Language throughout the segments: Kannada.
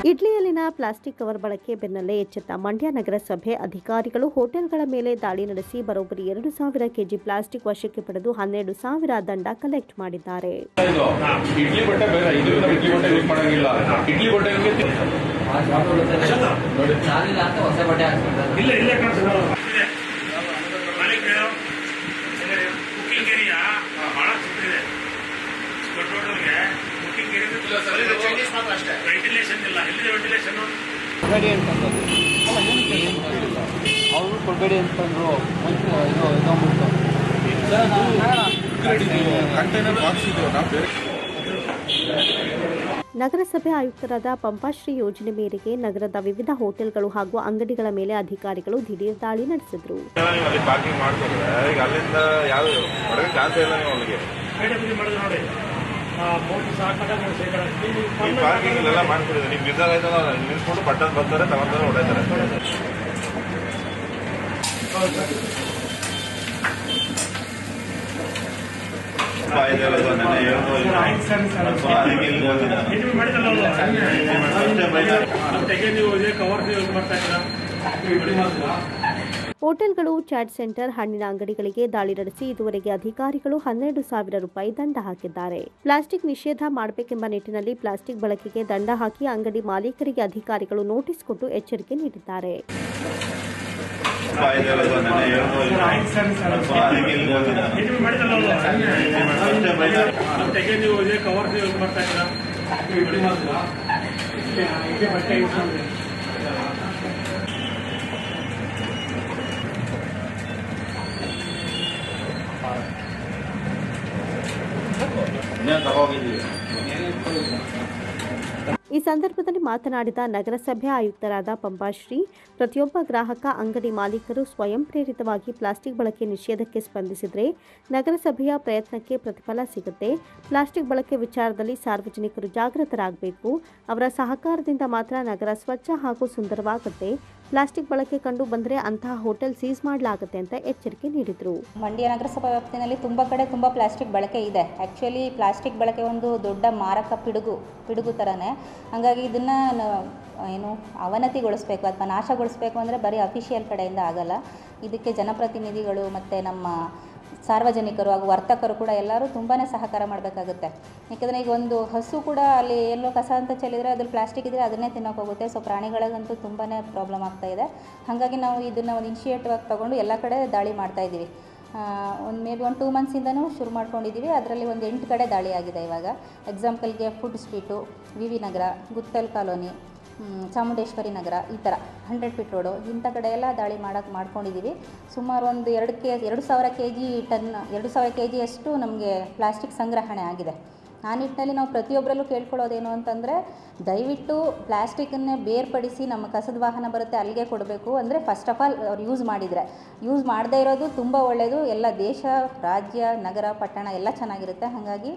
ಇಡ್ಲಿಯಲ್ಲಿನ ಪ್ಲಾಸ್ಟಿಕ್ ಕವರ್ ಬಳಕೆ ಬೆನ್ನಲ್ಲೇ ಎಚ್ಚೆತ್ತ ಮಂಡ್ಯ ನಗರಸಭೆ ಅಧಿಕಾರಿಗಳು ಹೋಟೆಲ್ಗಳ ಮೇಲೆ ದಾಳಿ ನಡೆಸಿ ಬರೋಬ್ಬರಿ 2,000 ಕೆಜಿ ಪ್ಲಾಸ್ಟಿಕ್ ವಶಕ್ಕೆ ಪಡೆದು 12,000 ದಂಡ ಕಲೆಕ್ಟ್ ಮಾಡಿದ್ದಾರೆ. ನಗರಸಭೆ ಆಯುಕ್ತರಾದ ಪಂಪಾಶ್ರೀ ಯೋಜನೆ ಮೇರೆಗೆ ನಗರದ ವಿವಿಧ ಹೋಟೆಲ್ಗಳು ಹಾಗೂ ಅಂಗಡಿಗಳ ಮೇಲೆ ಅಧಿಕಾರಿಗಳು ದಿಢೀರ್ ದಾಳಿ ನಡೆಸಿದ್ರು. ಹೋಟೆಲ್ಗಳು, ಚಾಟ್ ಸೆಂಟರ್, ಹಣ್ಣಿನ ಅಂಗಡಿಗಳಿಗೆ ದಾಳಿ ನಡೆಸಿ ಇದುವರೆಗೆ ಅಧಿಕಾರಿಗಳು 12,000 ರೂಪಾಯಿ ದಂಡ ಹಾಕಿದ್ದಾರೆ. ಪ್ಲಾಸ್ಟಿಕ್ ನಿಷೇಧ ಮಾಡಬೇಕೆಂಬ ನಿಟ್ಟಿನಲ್ಲಿ ಪ್ಲಾಸ್ಟಿಕ್ ಬಳಕೆಗೆ ದಂಡ ಹಾಕಿ ಅಂಗಡಿ ಮಾಲೀಕರಿಗೆ ಅಧಿಕಾರಿಗಳು ನೋಟಿಸ್ ಕೊಟ್ಟು ಎಚ್ಚರಿಕೆ ನೀಡಿದ್ದಾರೆ. ಈ ಸಂದರ್ಭದಲ್ಲಿ ಮಾತನಾಡಿದ ನಗರಸಭೆ ಆಯುಕ್ತರಾದ ಪಂಪಾಶ್ರೀ, ಪ್ರತಿಯೊಬ್ಬ ಗ್ರಾಹಕ, ಅಂಗಡಿ ಮಾಲೀಕರು ಸ್ವಯಂ ಪ್ರೇರಿತವಾಗಿ ಪ್ಲಾಸ್ಟಿಕ್ ಬಳಕೆ ನಿಷೇಧಕ್ಕೆ ಸ್ಪಂದಿಸಿದರೆ ನಗರಸಭೆಯ ಪ್ರಯತ್ನಕ್ಕೆ ಪ್ರತಿಫಲ ಸಿಗುತ್ತೆ. ಪ್ಲಾಸ್ಟಿಕ್ ಬಳಕೆ ವಿಚಾರದಲ್ಲಿ ಸಾರ್ವಜನಿಕರು ಜಾಗೃತರಾಗಬೇಕು. ಅವರ ಸಹಕಾರದಿಂದ ಮಾತ್ರ ನಗರ ಸ್ವಚ್ಛ ಹಾಗೂ ಸುಂದರವಾಗುತ್ತೆ. ಪ್ಲಾಸ್ಟಿಕ್ ಬಳಕೆ ಕಂಡು ಬಂದರೆ ಅಂತಹ ಹೋಟೆಲ್ ಸೀಸ್ ಮಾಡಲಾಗುತ್ತೆ ಅಂತ ಎಚ್ಚರಿಕೆ ನೀಡಿದರು. ಮಂಡ್ಯ ನಗರಸಭಾ ವ್ಯಾಪ್ತಿಯಲ್ಲಿ ತುಂಬ ಕಡೆ ತುಂಬ ಪ್ಲಾಸ್ಟಿಕ್ ಬಳಕೆ ಇದೆ. ಆ್ಯಕ್ಚುಲಿ ಪ್ಲಾಸ್ಟಿಕ್ ಬಳಕೆ ಒಂದು ದೊಡ್ಡ ಮಾರಕ ಪಿಡುಗು ಥರನೇ. ಹಾಗಾಗಿ ಇದನ್ನು ಅವನತಿಗೊಳಿಸಬೇಕು ಅಥವಾ ನಾಶಗೊಳಿಸಬೇಕು ಅಂದರೆ ಬರೀ ಅಫಿಷಿಯಲ್ ಕಡೆಯಿಂದ ಆಗಲ್ಲ. ಇದಕ್ಕೆ ಜನಪ್ರತಿನಿಧಿಗಳು ಮತ್ತು ನಮ್ಮ ಸಾರ್ವಜನಿಕರು ಹಾಗೂ ವರ್ತಕರು ಕೂಡ ಎಲ್ಲರೂ ತುಂಬಾ ಸಹಕಾರ ಮಾಡಬೇಕಾಗುತ್ತೆ. ಯಾಕೆಂದರೆ ಈಗ ಒಂದು ಹಸು ಕೂಡ ಅಲ್ಲಿ ಎಲ್ಲೋ ಕಸ ಅಂತ ಚೆಲ್ಲಿದರೆ ಅದ್ರಲ್ಲಿ ಪ್ಲಾಸ್ಟಿಕ್ ಇದ್ದರೆ ಅದನ್ನೇ ತಿನ್ನೋಕೆ ಹೋಗುತ್ತೆ. ಸೊ ಪ್ರಾಣಿಗಳಿಗಂತೂ ತುಂಬಾ ಪ್ರಾಬ್ಲಮ್ ಆಗ್ತಾಯಿದೆ. ಹಾಗಾಗಿ ನಾವು ಇದನ್ನು ಒಂದು ಇನಿಷಿಯೇಟಿವ್ ಆಗಿ ತೊಗೊಂಡು ಎಲ್ಲ ಕಡೆ ದಾಳಿ ಮಾಡ್ತಾಯಿದ್ದೀವಿ. ಮೇಬಿ 2 ಮಂತ್ಸಿಂದನೂ ಶುರು ಮಾಡ್ಕೊಂಡಿದ್ದೀವಿ. ಅದರಲ್ಲಿ ಒಂದು 8 ಕಡೆ ದಾಳಿ ಆಗಿದೆ. ಇವಾಗ ಎಕ್ಸಾಂಪಲ್ಗೆ ಫುಡ್ ಸ್ಟ್ರೀಟು, ವಿ ನಗರ, ಗುತ್ತಲ್ ಕಾಲೋನಿ, ಚಾಮುಂಡೇಶ್ವರಿ ನಗರ, ಈ ಥರ 100 ಫೀಟ್ ರೋಡು, ಇಂಥ ಕಡೆ ಎಲ್ಲ ದಾಳಿ ಮಾಡ್ಕೊಂಡಿದ್ದೀವಿ. ಸುಮಾರು ಒಂದು 2,000 ಕೆ ಜಿಯಷ್ಟು ನಮಗೆ ಪ್ಲಾಸ್ಟಿಕ್ ಸಂಗ್ರಹಣೆ ಆಗಿದೆ. ಆ ನಿಟ್ಟಿನಲ್ಲಿ ನಾವು ಪ್ರತಿಯೊಬ್ಬರಲ್ಲೂ ಕೇಳ್ಕೊಳ್ಳೋದೇನು ಅಂತಂದರೆ, ದಯವಿಟ್ಟು ಪ್ಲಾಸ್ಟಿಕ್ಕನ್ನೇ ಬೇರ್ಪಡಿಸಿ ನಮ್ಮ ಕಸದ ವಾಹನ ಬರುತ್ತೆ ಅಲ್ಲಿಗೆ ಕೊಡಬೇಕು. ಅಂದರೆ ಫಸ್ಟ್ ಆಫ್ ಆಲ್ ಅವ್ರು ಯೂಸ್ ಮಾಡದೇ ಇರೋದು ತುಂಬ ಒಳ್ಳೆಯದು. ಎಲ್ಲ ದೇಶ, ರಾಜ್ಯ, ನಗರ, ಪಟ್ಟಣ ಎಲ್ಲ ಚೆನ್ನಾಗಿರುತ್ತೆ. ಹಾಗಾಗಿ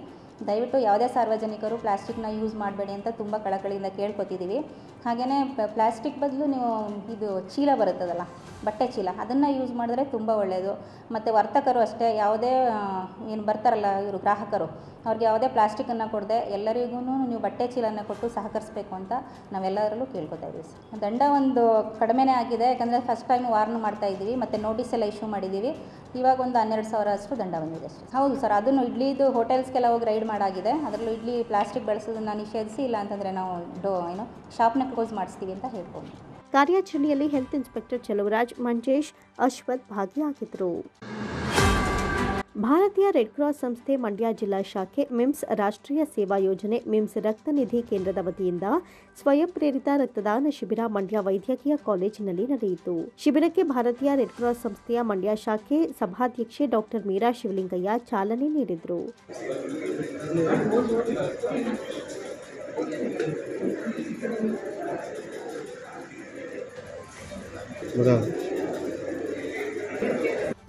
ದಯವಿಟ್ಟು ಯಾವುದೇ ಸಾರ್ವಜನಿಕರು ಪ್ಲಾಸ್ಟಿಕ್ನ ಯೂಸ್ ಮಾಡಬೇಡಿ ಅಂತ ತುಂಬ ಕಳಕಳಿಯಿಂದ ಕೇಳ್ಕೊತಿದ್ದೀವಿ. ಹಾಗೆಯೇ ಪ್ಲಾಸ್ಟಿಕ್ ಬದಲು ನೀವು ಇದು ಚೀಲ ಬರುತ್ತದಲ್ಲ, ಬಟ್ಟೆ ಚೀಲ, ಅದನ್ನು ಯೂಸ್ ಮಾಡಿದ್ರೆ ತುಂಬ ಒಳ್ಳೆಯದು. ಮತ್ತು ವರ್ತಕರು ಅಷ್ಟೇ, ಯಾವುದೇ ಏನು ಬರ್ತಾರಲ್ಲ ಇವರು ಗ್ರಾಹಕರು, ಅವ್ರಿಗೆ ಯಾವುದೇ ಪ್ಲಾಸ್ಟಿಕ್ಕನ್ನು ಕೊಡದೆ ಎಲ್ಲರಿಗೂ ನೀವು ಬಟ್ಟೆ ಚೀಲನ ಕೊಟ್ಟು ಸಹಕರಿಸಬೇಕು ಅಂತ ನಾವೆಲ್ಲರಲ್ಲೂ ಕೇಳ್ಕೊತಾ ಇದ್ದೀವಿ ಸರ್. ದಂಡ ಒಂದು ಕಡಿಮೆನೇ ಆಗಿದೆ. ಯಾಕಂದರೆ ಫಸ್ಟ್ ಟೈಮ್ ವಾರ್ನ್ ಮಾಡ್ತಾಯಿದ್ದೀವಿ ಮತ್ತು ನೋಟಿಸ್ ಎಲ್ಲ ಇಶ್ಯೂ ಮಾಡಿದ್ದೀವಿ. ಇವಾಗ ಒಂದು 12,000 ಅಷ್ಟು ದಂಡ ಬಂದಿದೆ ಅಷ್ಟೇ. ಹೌದು ಸರ್, ಅದನ್ನು ಇಡ್ಲಿದು ಹೋಟೆಲ್ಸ್ಗೆಲ್ಲ ಹೋಗಿ ರೈಡ್ ಮಾಡಾಗಿದೆ. ಅದರಲ್ಲೂ ಇಡ್ಲಿ ಪ್ಲಾಸ್ಟಿಕ್ ಬಳಸೋದನ್ನು ನಿಷೇಧಿಸಿ, ಇಲ್ಲ ಅಂತಂದರೆ ನಾವು ಶಾಪ್ನ ಕ್ಲೋಸ್ ಮಾಡಿಸ್ತೀವಿ ಅಂತ ಹೇಳ್ಬೋದು. ಕಾರ್ಯಾಚರಣೆಯಲ್ಲಿ ಹೆಲ್ತ್ ಇನ್ಸ್ಪೆಕ್ಟರ್ ಚೆಲುವರಾಜ್, ಮಂಜೇಶ್, ಅಶ್ವಥ್ ಭಾಗಿಯಾಗಿದ್ದರು. ಭಾರತೀಯ ರೆಡ್ ಕ್ರಾಸ್ ಸಂಸ್ಥೆ ಮಂಡ್ಯ ಜಿಲ್ಲಾ ಶಾಖೆ, ಮಿಮ್ಸ್ ರಾಷ್ಟ್ರೀಯ ಸೇವಾ ಯೋಜನೆ, ಮಿಮ್ಸ್ ರಕ್ತನಿಧಿ ಕೇಂದ್ರದ ವತಿಯಿಂದ ಸ್ವಯಂ ಪ್ರೇರಿತ ರಕ್ತದಾನ ಶಿಬಿರ ಮಂಡ್ಯ ವೈದ್ಯಕೀಯ ಕಾಲೇಜಿನಲ್ಲಿ ನಡೆಯಿತು. ಶಿಬಿರಕ್ಕೆ ಭಾರತೀಯ ರೆಡ್ ಕ್ರಾಸ್ ಸಂಸ್ಥೆಯ ಮಂಡ್ಯ ಶಾಖೆ ಸಭಾಧ್ಯಕ್ಷೆ ಡಾಕ್ಟರ್ ಮೀರಾ ಶಿವಲಿಂಗಯ್ಯ ಚಾಲನೆ ನೀಡಿದರು.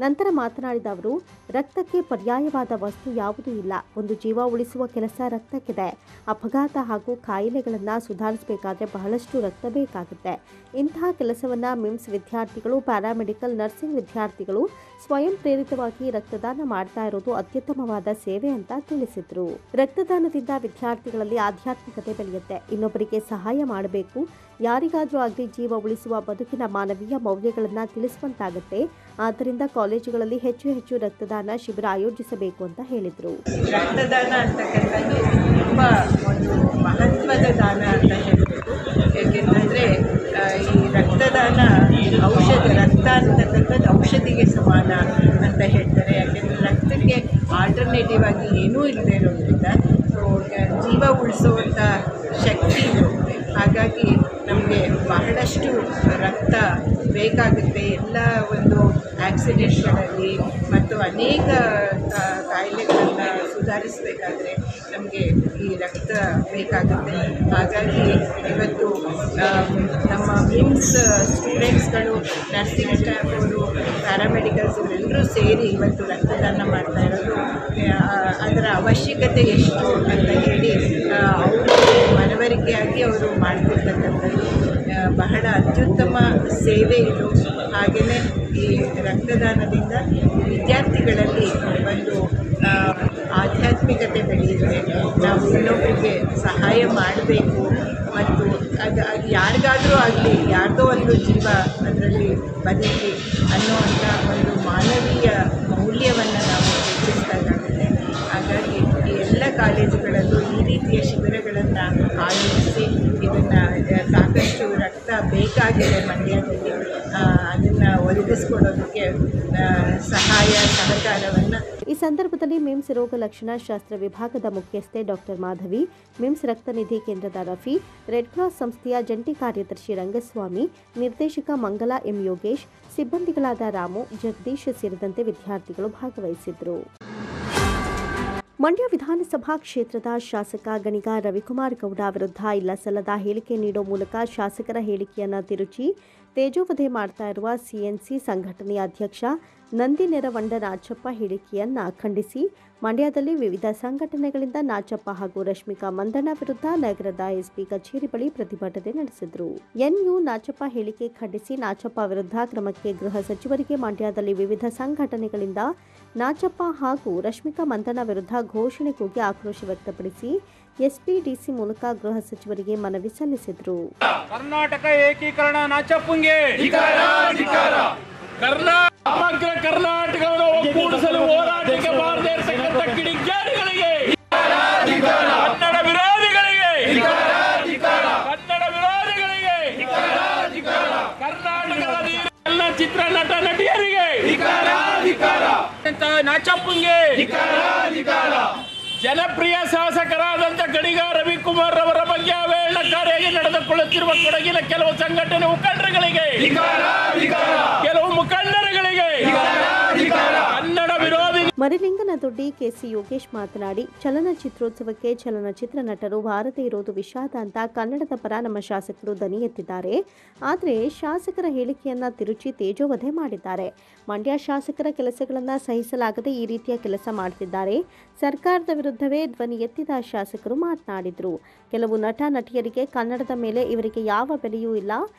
ನಂತರ ಮಾತನಾಡಿದ ಅವರು, ರಕ್ತಕ್ಕೆ ಪರ್ಯಾಯವಾದ ವಸ್ತು ಯಾವುದೂ ಇಲ್ಲ. ಒಂದು ಜೀವ ಉಳಿಸುವ ಕೆಲಸ ರಕ್ತಕ್ಕಿದೆ. ಅಪಘಾತ ಹಾಗೂ ಕಾಯಿಲೆಗಳನ್ನು ಸುಧಾರಿಸಬೇಕಾದ್ರೆ ಬಹಳಷ್ಟು ರಕ್ತ ಬೇಕಾಗುತ್ತೆ. ಇಂತಹ ಕೆಲಸವನ್ನು ಮಿಮ್ಸ್ ವಿದ್ಯಾರ್ಥಿಗಳು, ಪ್ಯಾರಾಮೆಡಿಕಲ್, ನರ್ಸಿಂಗ್ ವಿದ್ಯಾರ್ಥಿಗಳು ಸ್ವಯಂ ಪ್ರೇರಿತವಾಗಿ ರಕ್ತದಾನ ಮಾಡ್ತಾ ಇರೋದು ಅತ್ಯುತ್ತಮವಾದ ಸೇವೆ ಅಂತ ತಿಳಿಸಿದರು. ರಕ್ತದಾನದಿಂದ ವಿದ್ಯಾರ್ಥಿಗಳಲ್ಲಿ ಆಧ್ಯಾತ್ಮಿಕತೆ ಬೆಳೆಯುತ್ತೆ. ಇನ್ನೊಬ್ಬರಿಗೆ ಸಹಾಯ ಮಾಡಬೇಕು. ಯಾರಿಗಾದರೂ ಆಗಲಿ ಜೀವ ಉಳಿಸುವ ಬದುಕಿನ ಮಾನವೀಯ ಮೌಲ್ಯಗಳನ್ನು ತಿಳಿಸುವಂತಾಗುತ್ತೆ. ಆದ್ದರಿಂದ ಕಾಲೇಜುಗಳಲ್ಲಿ ಹೆಚ್ಚು ಹೆಚ್ಚು ರಕ್ತದಾನ ಶಿಬಿರ ಆಯೋಜಿಸಬೇಕು ಅಂತ ಹೇಳಿದರು. ರಕ್ತದಾನ ಅಂತಕ್ಕಂಥದ್ದು ತುಂಬ ಒಂದು ಮಹತ್ವದ ದಾನ ಅಂತ ಹೇಳಬೇಕು. ಏಕೆಂದರೆ ಈ ರಕ್ತದಾನ ರಕ್ತ ಅಂತಕ್ಕಂಥದ್ದು ಔಷಧಿಗೆ ಸಮಾನ ಅಂತ ಹೇಳ್ತಾರೆ. ಯಾಕೆಂದರೆ ರಕ್ತಕ್ಕೆ ಆಲ್ಟರ್ನೇಟಿವ್ ಆಗಿ ಏನೂ ಇಲ್ಲದೆ ಇರೋದ್ರಿಂದ ಜೀವ ಉಳಿಸುವಂಥ ಶಕ್ತಿ ಇದೆ. ಹಾಗಾಗಿ ನಮಗೆ ಬಹಳಷ್ಟು ರಕ್ತ ಬೇಕಾಗುತ್ತೆ. ಎಲ್ಲ ಒಂದು ಆಕ್ಸಿಡೆಂಟ್ಗಳಲ್ಲಿ ಮತ್ತು ಅನೇಕ ಕಾಯಿಲೆಗಳನ್ನು ಸುಧಾರಿಸಬೇಕಾದ್ರೆ ನಮಗೆ ಈ ರಕ್ತ ಬೇಕಾಗುತ್ತೆ. ಹಾಗಾಗಿ ಇವತ್ತು ನಮ್ಮ ಮಿಮ್ಸ್ ಸ್ಟೂಡೆಂಟ್ಸ್ಗಳು, ನರ್ಸಿಂಗ್ ಸ್ಟಾಫ್ ಅವರು, ಪ್ಯಾರಾಮೆಡಿಕಲ್ಸ್ ಇವರೆಲ್ಲರೂ ಸೇರಿ ಇವತ್ತು ರಕ್ತದಾನ ಮಾಡ್ತಾ ಇರೋದು ಅದರ ಅವಶ್ಯಕತೆ ಎಷ್ಟು ಅಂತ ಹೇಳಿ ಅವರು ಮನವರಿಕೆಯಾಗಿ ಅವರು ಮಾಡ್ತಿರ್ತಕ್ಕಂಥದ್ದು ಬಹಳ ಅತ್ಯುತ್ತಮ ಸೇವೆ ಇದು. ಹಾಗೆಯೇ ಈ ರಕ್ತದಾನದಿಂದ ವಿದ್ಯಾರ್ಥಿಗಳಲ್ಲಿ ಒಂದು ಆಧ್ಯಾತ್ಮಿಕತೆ ಬೆಳೆಯುತ್ತೆ. ನಾವು ಇನ್ನೊಬ್ಬರಿಗೆ ಸಹಾಯ ಮಾಡಬೇಕು ಮತ್ತು ಅದು ಯಾರಿಗಾದರೂ ಆಗಲಿ, ಯಾರ್ದೋ ಒಂದು ಜೀವ ಅದರಲ್ಲಿ ಬದುಕಿ ಅನ್ನುವಂಥ ಒಂದು ಮಾನವೀಯ ಮೌಲ್ಯವನ್ನು ನಾವು ಹೆಚ್ಚಿಸಿದಾಗುತ್ತೆ. ಹಾಗಾಗಿ ಈ ಎಲ್ಲ ಕಾಲೇಜುಗಳಲ್ಲೂ ಈ ರೀತಿಯ ಶಿಬಿರಗಳನ್ನು ಆಯೋಜಿಸಿ ಇದನ್ನು ಸಾಕಷ್ಟು ರಕ್ತ ಬೇಕಾಗಿದೆ ಮಂಡ್ಯದಲ್ಲಿ, ಅದನ್ನು ಒದಗಿಸ್ಕೊಡೋದಕ್ಕೆ ಸಹಾಯ ಸಹಕಾರವನ್ನು. ಈ ಸಂದರ್ಭದಲ್ಲಿ ಮಿಮ್ಸ್ ರೋಗ ಲಕ್ಷಣ ಶಾಸ್ತ್ರ ವಿಭಾಗದ ಮುಖ್ಯಸ್ಥೆ ಡಾಕ್ಟರ್ ಮಾಧವಿ, ಮಿಮ್ಸ್ ರಕ್ತನಿಧಿ ಕೇಂದ್ರದ ರಫಿ, ರೆಡ್ ಕ್ರಾಸ್ ಸಂಸ್ಥೆಯ ಜಂಟಿ ಕಾರ್ಯದರ್ಶಿ ರಂಗಸ್ವಾಮಿ, ನಿರ್ದೇಶಕ ಮಂಗಲಾ ಎಂ ಯೋಗೇಶ್, ಸಿಬ್ಬಂದಿಗಳಾದ ರಾಮು, ಜಗದೀಶ್ ಸೇರಿದಂತೆ ವಿದ್ಯಾರ್ಥಿಗಳು ಭಾಗವಹಿಸಿದ್ದರು. ಮಂಡ್ಯ ವಿಧಾನಸಭಾ ಕ್ಷೇತ್ರದ ಶಾಸಕ ಗಣಿಗ ರವಿಕುಮಾರ್ ಗೌಡ ವಿರುದ್ಧ ಇಲ್ಲಸಲ್ಲದ ಹೇಳಿಕೆ ನೀಡೋ ಮೂಲಕ ಶಾಸಕರ ಹೇಳಿಕೆಯನ್ನು ತಿರುಚಿ ತೇಜೋವಧೆ ಮಾಡ್ತಾ ಇರುವ ಸಿಎನ್ಸಿ ಸಂಘಟನೆಯ ಅಧ್ಯಕ್ಷ ನಂದಿನೆರವಂಡ ನಾಚಪ್ಪ ಹೇಳಿಕೆಯನ್ನು ಖಂಡಿಸಿ ಮಂಡ್ಯದಲ್ಲಿ ವಿವಿಧ ಸಂಘಟನೆಗಳಿಂದ ನಾಚಪ್ಪ ಹಾಗೂ ರಶ್ಮಿಕಾ ಮಂದಣ್ಣ ವಿರುದ್ಧ ನಗರದ ಎಸ್ಪಿ ಕಚೇರಿ ಬಳಿ ಪ್ರತಿಭಟನೆ ನಡೆಸಿದರು. ಎನ್ಯು ನಾಚಪ್ಪ ಹೇಳಿಕೆ ಖಂಡಿಸಿ ನಾಚಪ್ಪ ವಿರುದ್ಧ ಕ್ರಮಕ್ಕೆ ಗೃಹ ಸಚಿವರಿಗೆ ಮಂಡ್ಯದಲ್ಲಿ ವಿವಿಧ ಸಂಘಟನೆಗಳಿಂದ ನಾಚಪ್ಪ ಹಾಗೂ ರಶ್ಮಿಕಾ ಮಂದಣ್ಣ ವಿರುದ್ಧ ಘೋಷಣೆ ಕೂಗಿ ಆಕ್ರೋಶ ವ್ಯಕ್ತಪಡಿಸಿ ಎಸ್ಪಿಡಿಸಿ ಮೂಲಕ ಗೃಹ ಸಚಿವರಿಗೆ ಮನವಿ ಸಲ್ಲಿಸಿದರು. ಕರ್ನಾಟಕ ಏಕೀಕರಣ ನಾಚಪ್ಪಂಗೆ ಸಮಗ್ರ ಕರ್ನಾಟಕವನ್ನು ಒಗ್ಗೂಡಿಸಲು ಹೋರಾಟಕ್ಕೆ ಬಾರದೇ ಇರತಕ್ಕಂಥ ಕಿಡಿಗೇಡಿಗಳಿಗೆ, ಕನ್ನಡ ವಿರೋಧಿಗಳಿಗೆ, ಕರ್ನಾಟಕದ ಎಲ್ಲ ಚಿತ್ರ ನಟ ನಟಿಯರಿಗೆ ನಾಚಪ್ಪಂಗೆ, ಜನಪ್ರಿಯ ಶಾಸಕರಾದಂಥ ಗಣಿಗ ರವಿಕುಮಾರ್ ಅವರ ಬಗ್ಗೆ ಅವಹೇಳನಕಾರಿಯಾಗಿ ನಡೆದುಕೊಳ್ಳುತ್ತಿರುವ ಕೊಡಗಿನ ಕೆಲವು ಸಂಘಟನೆ ಮುಖಂಡರುಗಳಿಗೆ, ಕೆಲವು ಮುಖಂಡರುಗಳಿಗೆ ಕನ್ನಡ ವಿರೋಧಿ. ಮರಿಲಿಂಗನದೊಡ್ಡಿ ಕೆಸಿ ಯೋಗೇಶ್ ಮಾತನಾಡಿ, ಚಲನಚಿತ್ರೋತ್ಸವಕ್ಕೆ ಚಲನಚಿತ್ರ ನಟರು ಬಾರದೇ ಇರೋದು ವಿಷಾದ ಅಂತ ಕನ್ನಡದ ಪರ ನಮ್ಮ ಶಾಸಕರು ದನಿ ಎತ್ತಿದ್ದಾರೆ. ಆದರೆ ಶಾಸಕರ ಹೇಳಿಕೆಯನ್ನ ತಿರುಚಿ ತೇಜೋವಧೆ ಮಾಡಿದ್ದಾರೆ. ಮಂಡ್ಯ ಶಾಸಕರ ಕೆಲಸಗಳನ್ನು ಸಹಿಸಲಾಗದೆ ಈ ರೀತಿಯ ಕೆಲಸ ಮಾಡುತ್ತಿದ್ದಾರೆ. ಸರ್ಕಾರದ ವಿರುದ್ಧವೇ ಧ್ವನಿ ಎತ್ತಿದ ಶಾಸಕರು ಮಾತನಾಡಿದರು. ಕೆಲವು ನಟ ನಟಿಯರಿಗೆ ಕನ್ನಡದ ಮೇಲೆ ಇವರಿಗೆ ಯಾವ ಬೆಲೆಯೂ ಇಲ್ಲ.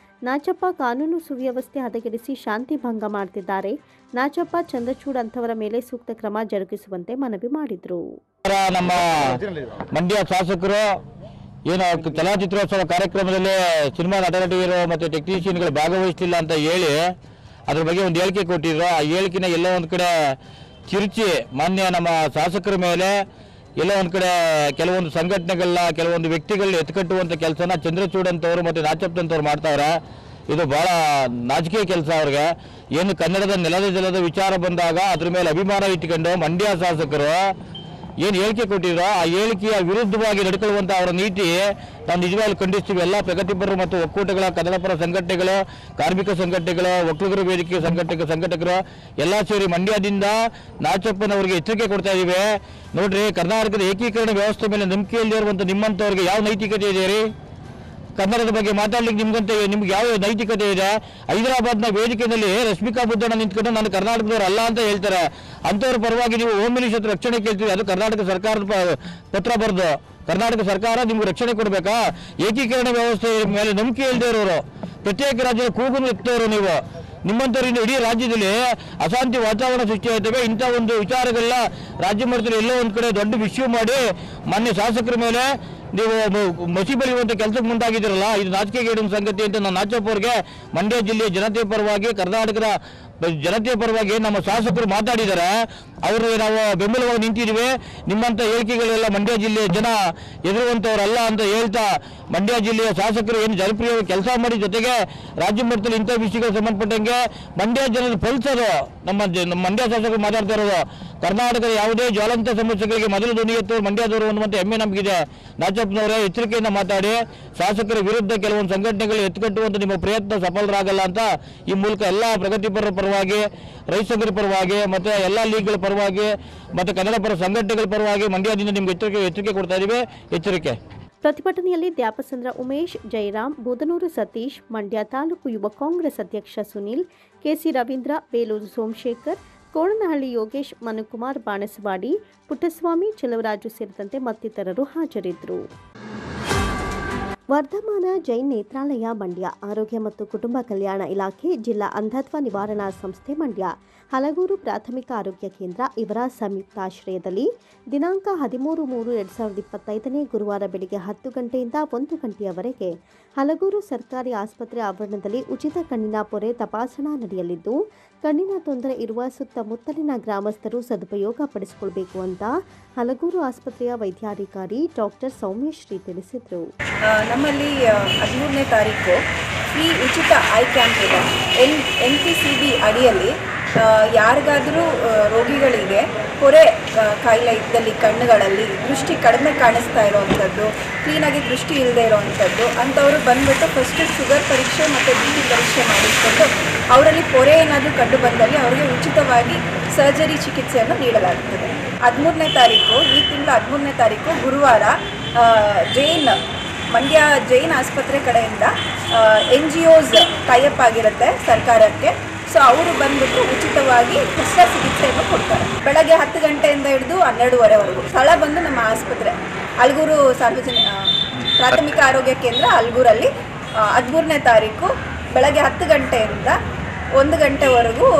ನಾಚಪ್ಪ ಕಾನೂನು ಸುವ್ಯವಸ್ಥೆ ಹದಗೆಡಿಸಿ ಶಾಂತಿ ಭಂಗ ಮಾಡುತ್ತಿದ್ದಾರೆ. ನಾಚಪ್ಪ, ಚಂದ್ರಚೂಡ್ ಅಂತವರ ಮೇಲೆ ಸೂಕ್ತ ಕ್ರಮ ಜರುಗಿಸುವಂತೆ ಮನವಿ ಮಾಡಿದರು. ನಮ್ಮ ಮಂಡ್ಯ ಶಾಸಕರು ಏನು ಚಲನಚಿತ್ರೋತ್ಸವ ಕಾರ್ಯಕ್ರಮದಲ್ಲಿ ಸಿನಿಮಾ ನಟ ನಟಿಯರು ಮತ್ತು ಟೆಕ್ನಿಷಿಯನ್ಗಳು ಭಾಗವಹಿಸಲಿಲ್ಲ ಅಂತ ಹೇಳಿ ಅದ್ರ ಬಗ್ಗೆ ಒಂದು ಹೇಳಿಕೆ ಕೊಟ್ಟಿದ್ರು. ಆ ಹೇಳಿಕೆನ ಎಲ್ಲೋ ಒಂದು ಕಡೆ ತಿರುಚಿ ಮಾನ್ಯ ನಮ್ಮ ಶಾಸಕರ ಮೇಲೆ ಎಲ್ಲೋ ಒಂದು ಕಡೆ ಕೆಲವೊಂದು ಸಂಘಟನೆಗಳನ್ನ, ಕೆಲವೊಂದು ವ್ಯಕ್ತಿಗಳನ್ನ ಎತ್ಕಟ್ಟುವಂಥ ಕೆಲಸನ ಚಂದ್ರಚೂಡ್ ಅಂತವರು ಮತ್ತು ನಾಚಪ್ಪ ಅಂತವ್ರು ಮಾಡ್ತಾವ್ರೆ. ಇದು ಭಾಳ ನಾಚಿಕೆ ಕೆಲಸ ಅವ್ರಿಗೆ. ಏನು ಕನ್ನಡದ ನೆಲದ ಜಲದ ವಿಚಾರ ಬಂದಾಗ ಅದ್ರ ಮೇಲೆ ಅಭಿಮಾನ ಇಟ್ಕೊಂಡು ಮಂಡ್ಯ ಶಾಸಕರು ಏನು ಹೇಳಿಕೆ ಕೊಟ್ಟಿದ್ರು, ಆ ಹೇಳಿಕೆಯ ವಿರುದ್ಧವಾಗಿ ನಡ್ಕೊಳ್ಳುವಂಥ ಅವರ ನೀತಿ ನಾವು ನಿಜವಾಗ್ಲೂ ಖಂಡಿಸ್ತೀವಿ. ಎಲ್ಲ ಪ್ರಗತಿಪರರು ಮತ್ತು ಒಕ್ಕೂಟಗಳ, ಕನ್ನಡಪರ ಸಂಘಟನೆಗಳು, ಕಾರ್ಮಿಕ ಸಂಘಟನೆಗಳು, ಒಕ್ಕಲಿಗರ ವೇದಿಕೆ ಸಂಘಟಕರು ಎಲ್ಲ ಸೇರಿ ಮಂಡ್ಯದಿಂದ ನಾಚಪ್ಪನವರಿಗೆ ಎಚ್ಚರಿಕೆ ಕೊಡ್ತಾ ಇದ್ದೀವಿ. ನೋಡ್ರಿ, ಕರ್ನಾಟಕದ ಏಕೀಕರಣ ವ್ಯವಸ್ಥೆ ಮೇಲೆ ನಂಬಿಕೆ ಇಲ್ಲದೆ ಇರುವಂಥ ನಿಮ್ಮಂಥವ್ರಿಗೆ ಯಾವ ನೈತಿಕತೆ ಇದೆ ರೀ? ಕನ್ನಡದ ಬಗ್ಗೆ ಮಾತಾಡ್ಲಿಕ್ಕೆ ನಿಮ್ಗೆ ಯಾವ ನೈತಿಕತೆ ಇದೆ? ಹೈದರಾಬಾದ್ನ ವೇದಿಕೆಯಲ್ಲಿ ರಶ್ಮಿಕಾ ಬುದ್ದಣ್ಣ ನಿಂತ್ಕೊಂಡು ನಾನು ಕರ್ನಾಟಕದವ್ರು ಅಲ್ಲ ಅಂತ ಹೇಳ್ತಾರೆ. ಅಂಥವ್ರ ಪರವಾಗಿ ನೀವು ಹೋಮ್ ಮಿನಿಸ್ಟರ್ ರಕ್ಷಣೆ ಕೇಳ್ತೀವಿ. ಅದು ಕರ್ನಾಟಕ ಸರ್ಕಾರದ ಪತ್ರ ಬರೆದು ಕರ್ನಾಟಕ ಸರ್ಕಾರ ನಿಮ್ಗೆ ರಕ್ಷಣೆ ಕೊಡಬೇಕಾ? ಏಕೀಕರಣ ವ್ಯವಸ್ಥೆ ಮೇಲೆ ನಂಬಿಕೆ ಇಲ್ಲದೆ ಇರೋರು, ಪ್ರತ್ಯೇಕ ರಾಜ್ಯದ ಕೂಗನ್ನು ಎತ್ತೋರು ನೀವು. ನಿಮ್ಮಂಥವ್ರಿಂದ ಇಡೀ ರಾಜ್ಯದಲ್ಲಿ ಅಶಾಂತಿ ವಾತಾವರಣ ಸೃಷ್ಟಿಯಾಗ್ತವೆ. ಇಂಥ ಒಂದು ವಿಚಾರಗಳನ್ನ ರಾಜ್ಯ ಮಟ್ಟದಲ್ಲಿ ಎಲ್ಲೋ ಒಂದು ಕಡೆ ದೊಡ್ಡ ಇಶ್ಯೂ ಮಾಡಿ ಮಾನ್ಯ ಶಾಸಕರ ಮೇಲೆ ನೀವು ಮಸಿ ಬಳಿಯುವಂಥ ಕೆಲಸಕ್ಕೆ ಮುಂದಾಗಿದ್ದೀರಲ್ಲ, ಇದು ನಾಚಿಕೆಗೇಡಿನ ಸಂಗತಿ ಅಂತ ನಾನು ನಾಚಪ್ಪ ಅವ್ರಿಗೆ, ಮಂಡ್ಯ ಜಿಲ್ಲೆಯ ಜನತೆ ಪರವಾಗಿ, ಕರ್ನಾಟಕದ ಜನತೆಯ ಪರವಾಗಿ ನಮ್ಮ ಶಾಸಕರು ಮಾತಾಡಿದ್ದಾರೆ. ಅವ್ರಿಗೆ ನಾವು ಬೆಂಬಲವಾಗಿ ನಿಂತಿದ್ದೀವಿ. ನಿಮ್ಮಂಥ ಹೇಳಿಕೆಗಳೆಲ್ಲ ಮಂಡ್ಯ ಜಿಲ್ಲೆಯ ಜನ ಎದುರುವಂಥವ್ರಲ್ಲ ಅಂತ ಹೇಳ್ತಾ, ಮಂಡ್ಯ ಜಿಲ್ಲೆಯ ಶಾಸಕರು ಏನು ಜನಪ್ರಿಯವಾಗಿ ಕೆಲಸ ಮಾಡಿ ಜೊತೆಗೆ ರಾಜ್ಯ ಮಟ್ಟದಲ್ಲಿ ಇಂಥ ವಿಷಯಗಳು ಸಂಬಂಧಪಟ್ಟಂಗೆ ಮಂಡ್ಯ ಜನರು ಫಲಿಸೋದು ನಮ್ಮ ಮಂಡ್ಯ ಶಾಸಕರು ಮಾತಾಡ್ತಾ ಇರೋದು. ಕರ್ನಾಟಕದ ಯಾವುದೇ ಜ್ವಲಂತ ಸಮಸ್ಯೆಗಳಿಗೆ ಮೊದಲು ಧ್ವನಿ ಎತ್ತವರು ಮಂಡ್ಯದವರು ಅನ್ನುವಂಥ ಹೆಮ್ಮೆ ನಮಗಿದೆ. ನಾಚಪ್ಪನವರೇ, ಎಚ್ಚರಿಕೆಯಿಂದ ಮಾತಾಡಿ. ಶಾಸಕರ ವಿರುದ್ಧ ಕೆಲವೊಂದು ಸಂಘಟನೆಗಳು ಎತ್ತುಕಟ್ಟುವಂಥ ನಿಮ್ಮ ಪ್ರಯತ್ನ ಸಫಲರಾಗಲ್ಲ ಅಂತ ಈ ಮೂಲಕ ಎಲ್ಲ ಪ್ರಗತಿಪರರ ಪರವಾಗಿ, ರೈತ ಸಂಘದ ಪರವಾಗಿ, ಮತ್ತು ಎಲ್ಲ ಲೀಗ್ಗಳ ಪರವಾಗಿ ಮತ್ತು ಕನ್ನಡ ಪರ ಸಂಘಟನೆಗಳ ಪರವಾಗಿ ಮಂಡ್ಯದಿಂದ ನಿಮ್ಗೆ ಎಚ್ಚರಿಕೆ ಕೊಡ್ತಾ ಇದ್ದೀವಿ. ಎಚ್ಚರಿಕೆ. ಪ್ರತಿಭಟನೆಯಲ್ಲಿ ದ್ಯಾಪಸಂದ್ರ ಉಮೇಶ್, ಜಯರಾಮ್, ಬೂದನೂರು ಸತೀಶ್, ಮಂಡ್ಯ ತಾಲೂಕು ಯುವ ಕಾಂಗ್ರೆಸ್ ಅಧ್ಯಕ್ಷ ಸುನೀಲ್, ಕೆಸಿ ರವೀಂದ್ರ, ಬೇಲೂರು ಸೋಮಶೇಖರ್, ಕೋಣನಹಳ್ಳಿ ಯೋಗೇಶ್, ಮನುಕುಮಾರ್, ಬಾಣಸವಾಡಿ, ಪುಟ್ಟಸ್ವಾಮಿ, ಚೆಲುವರಾಜು ಸೇರಿದಂತೆ ಮತ್ತಿತರರು ಹಾಜರಿದ್ದರು. ವರ್ಧಮಾನ ಜೈನ್ ನೇತ್ರಾಲಯ ಮಂಡ್ಯ, ಆರೋಗ್ಯ ಮತ್ತು ಕುಟುಂಬ ಕಲ್ಯಾಣ ಇಲಾಖೆ, ಜಿಲ್ಲಾ ಅಂಧತ್ವ ನಿವಾರಣಾ ಸಂಸ್ಥೆ ಮಂಡ್ಯ, ಹಲಗೂರು ಪ್ರಾಥಮಿಕ ಆರೋಗ್ಯ ಕೇಂದ್ರ ಇವರ ಸಂಯುಕ್ತಾಶ್ರಯದಲ್ಲಿ ದಿನಾಂಕ 13/3/2025 ಗುರುವಾರ ಬೆಳಗ್ಗೆ 10 ಗಂಟೆಯಿಂದ 1 ಗಂಟೆಯವರೆಗೆ ಹಲಗೂರು ಸರ್ಕಾರಿ ಆಸ್ಪತ್ರೆ ಆವರಣದಲ್ಲಿ ಉಚಿತ ಕಣ್ಣಿನ ಪೊರೆ ತಪಾಸಣಾ ನಡೆಯಲಿದ್ದು, ಕಣ್ಣಿನ ತೊಂದರೆ ಇರುವ ಸುತ್ತಮುತ್ತಲಿನ ಗ್ರಾಮಸ್ಥರು ಸದುಪಯೋಗ ಪಡಿಸಿಕೊಳ್ಳಬೇಕು ಅಂತ ಹಲಗೂರು ಆಸ್ಪತ್ರೆಯ ವೈದ್ಯಾಧಿಕಾರಿ ಡಾಕ್ಟರ್ ಸೌಮ್ಯಶ್ರೀ ತಿಳಿಸಿದರು. ನಮ್ಮಲ್ಲಿ 13ನೇ ತಾರೀಕು ಫ್ರೀ ಉಚಿತ ಐ ಕ್ಯಾಂಪ್ ಇದೆ. NPCB ಅಡಿಯಲ್ಲಿ ಯಾರಿಗಾದರೂ ರೋಗಿಗಳಿಗೆ ಪೊರೆ ಕಾಯಿಲೆ ಇದ್ದಲ್ಲಿ ಕಣ್ಣುಗಳಲ್ಲಿ ದೃಷ್ಟಿ ಕಡಿಮೆ ಕಾಣಿಸ್ತಾ ಇರೋವಂಥದ್ದು, ಕ್ಲೀನಾಗಿ ದೃಷ್ಟಿ ಇಲ್ಲದೆ ಇರೋವಂಥದ್ದು ಅಂಥವರು ಬಂದುಬಿಟ್ಟು ಫಸ್ಟು ಶುಗರ್ ಪರೀಕ್ಷೆ ಮತ್ತು BP ಪರೀಕ್ಷೆ ಮಾಡಿಸ್ಕೊಂಡು ಅವರಲ್ಲಿ ಪೊರೆ ಏನಾದರೂ ಕಂಡು ಬಂದಲ್ಲಿ ಅವರಿಗೆ ಉಚಿತವಾಗಿ ಸರ್ಜರಿ ಚಿಕಿತ್ಸೆಯನ್ನು ನೀಡಲಾಗುತ್ತದೆ. 13ನೇ ತಾರೀಕು, ಈ ತಿಂಗಳ 13ನೇ ತಾರೀಕು ಗುರುವಾರ ಮಂಡ್ಯ ಜೈನ್ ಆಸ್ಪತ್ರೆ ಕಡೆಯಿಂದ NGOs ಟೈಅಪ್ ಆಗಿರುತ್ತೆ ಸರ್ಕಾರಕ್ಕೆ. ಸೊ ಅವರು ಬಂದ್ಬಿಟ್ಟು ಉಚಿತವಾಗಿ ಶಸ್ತ್ರಚಿಕಿತ್ಸೆಯನ್ನು ಕೊಡ್ತಾರೆ. ಬೆಳಗ್ಗೆ 10 ಗಂಟೆಯಿಂದ ಹಿಡಿದು 12:30ವರೆಗೂ. ಸ್ಥಳ ಬಂದು ನಮ್ಮ ಆಸ್ಪತ್ರೆ ಹಲಗೂರು ಪ್ರಾಥಮಿಕ ಆರೋಗ್ಯ ಕೇಂದ್ರ ಹಲಗೂರಲ್ಲಿ 13ನೇ ತಾರೀಕು ಬೆಳಗ್ಗೆ 10 ಗಂಟೆಯಿಂದ 1 ಗಂಟೆವರೆಗೂ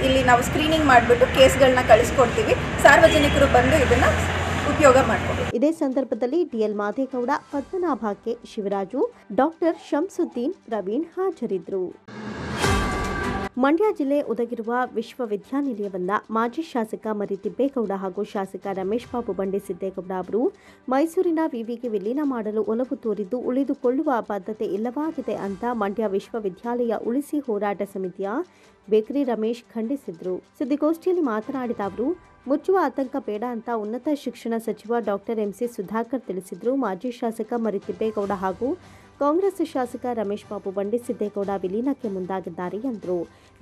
ಇಲ್ಲಿ ನಾವು ಸ್ಕ್ರೀನಿಂಗ್ ಮಾಡಿಬಿಟ್ಟು ಕೇಸ್ಗಳನ್ನ ಕಳಿಸ್ಕೊಡ್ತೀವಿ. ಸಾರ್ವಜನಿಕರು ಬಂದು ಇದನ್ನು ಉಪಯೋಗ ಮಾಡಿಕೊಂಡು. ಇದೇ ಸಂದರ್ಭದಲ್ಲಿ DL Madegowda, Padmanabha K, Shivaraju, doctor Shamsuddin, Praveen ಹಾಜರಿದ್ದರು. ಮಂಡ್ಯ ಜಿಲ್ಲೆ ಉದಗಿರುವ ವಿಶ್ವವಿದ್ಯಾನಿಲಯವನ್ನ ಮಾಜಿ ಶಾಸಕ ಮರಿತಿಬ್ಬೇಗೌಡ ಹಾಗೂ ಶಾಸಕ ರಮೇಶ್ ಬಾಬು ಬಂಡೆ ಸಿದ್ದೇಗೌಡ ಅವರು ಮೈಸೂರಿನ ವಿವಿಗೆ ವಿಲೀನ ಮಾಡಲು ಒಲವು ತೋರಿದ್ದು ಉಳಿದುಕೊಳ್ಳುವ ಬದ್ಧತೆ ಇಲ್ಲವಾಗಿದೆ ಅಂತ ಮಂಡ್ಯ ವಿಶ್ವವಿದ್ಯಾಲಯ ಉಳಿಸಿ ಹೋರಾಟ ಸಮಿತಿಯ ಬೇಕರಿ ರಮೇಶ್ ಖಂಡಿಸಿದರು. ಸುದ್ದಿಗೋಷ್ಠಿಯಲ್ಲಿ ಮಾತನಾಡಿದ ಅವರು, ಮುಚ್ಚುವ ಆತಂಕ ಬೇಡ ಅಂತ ಉನ್ನತ ಶಿಕ್ಷಣ ಸಚಿವ ಡಾಕ್ಟರ್ MC ಸುಧಾಕರ್ ತಿಳಿಸಿದರು. ಮಾಜಿ ಶಾಸಕ ಮರಿತಿಬ್ಬೇಗೌಡ ಹಾಗೂ ಕಾಂಗ್ರೆಸ್ ಶಾಸಕ ರಮೇಶ್ ಬಾಬು ಬಂಡೆ ಸಿದ್ದೇಗೌಡ ವಿಲೀನಕ್ಕೆ ಮುಂದಾಗಿದ್ದಾರೆ ಎಂದರು.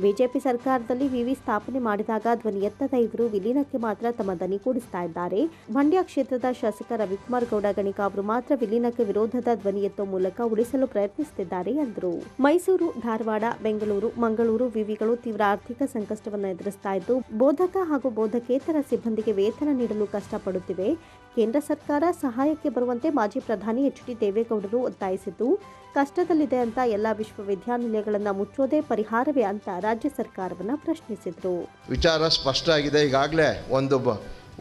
ಬಿಜೆಪಿ ಸರ್ಕಾರದಲ್ಲಿ ವಿವಿ ಸ್ಥಾಪನೆ ಮಾಡಿದಾಗ ಧ್ವನಿ ಎತ್ತದ ಇವರು ವಿಲೀನಕ್ಕೆ ಮಾತ್ರ ತಮ್ಮ ದನಿ ಕೂಡಿಸ್ತಾ ಇದ್ದಾರೆ. ಮಂಡ್ಯ ಕ್ಷೇತ್ರದ ಶಾಸಕ ರವಿಕುಮಾರ್ ಗೌಡ ಗಣಿಕ ಅವರು ಮಾತ್ರ ವಿಲೀನಕ್ಕೆ ವಿರೋಧದ ಧ್ವನಿ ಎತ್ತುವ ಮೂಲಕ ಉಳಿಸಲು ಪ್ರಯತ್ನಿಸುತ್ತಿದ್ದಾರೆ ಎಂದರು. ಮೈಸೂರು, ಧಾರವಾಡ, ಬೆಂಗಳೂರು, ಮಂಗಳೂರು ವಿವಿಗಳು ತೀವ್ರ ಆರ್ಥಿಕ ಸಂಕಷ್ಟವನ್ನು ಎದುರಿಸ್ತಾ ಇದ್ದು, ಬೋಧಕ ಹಾಗೂ ಬೋಧಕೇತರ ಸಿಬ್ಬಂದಿಗೆ ವೇತನ ನೀಡಲು ಕಷ್ಟಪಡುತ್ತಿವೆ. ಕೇಂದ್ರ ಸರ್ಕಾರ ಸಹಾಯಕ್ಕೆ ಬರುವಂತೆ ಮಾಜಿ ಪ್ರಧಾನಿ HD ದೇವೇಗೌಡರು ಒತ್ತಾಯಿಸಿದ್ದು, ಕಷ್ಟದಲ್ಲಿದೆ ಅಂತ ಎಲ್ಲ ವಿಶ್ವವಿದ್ಯಾನಿಲಯಗಳನ್ನು ಮುಚ್ಚೋದೇ ಪರಿಹಾರವೇ ಅಂತ ರಾಜ್ಯ ಸರ್ಕಾರವನ್ನು ಪ್ರಶ್ನಿಸಿದರು. ವಿಚಾರ ಸ್ಪಷ್ಟ ಆಗಿದೆ. ಈಗಾಗಲೇ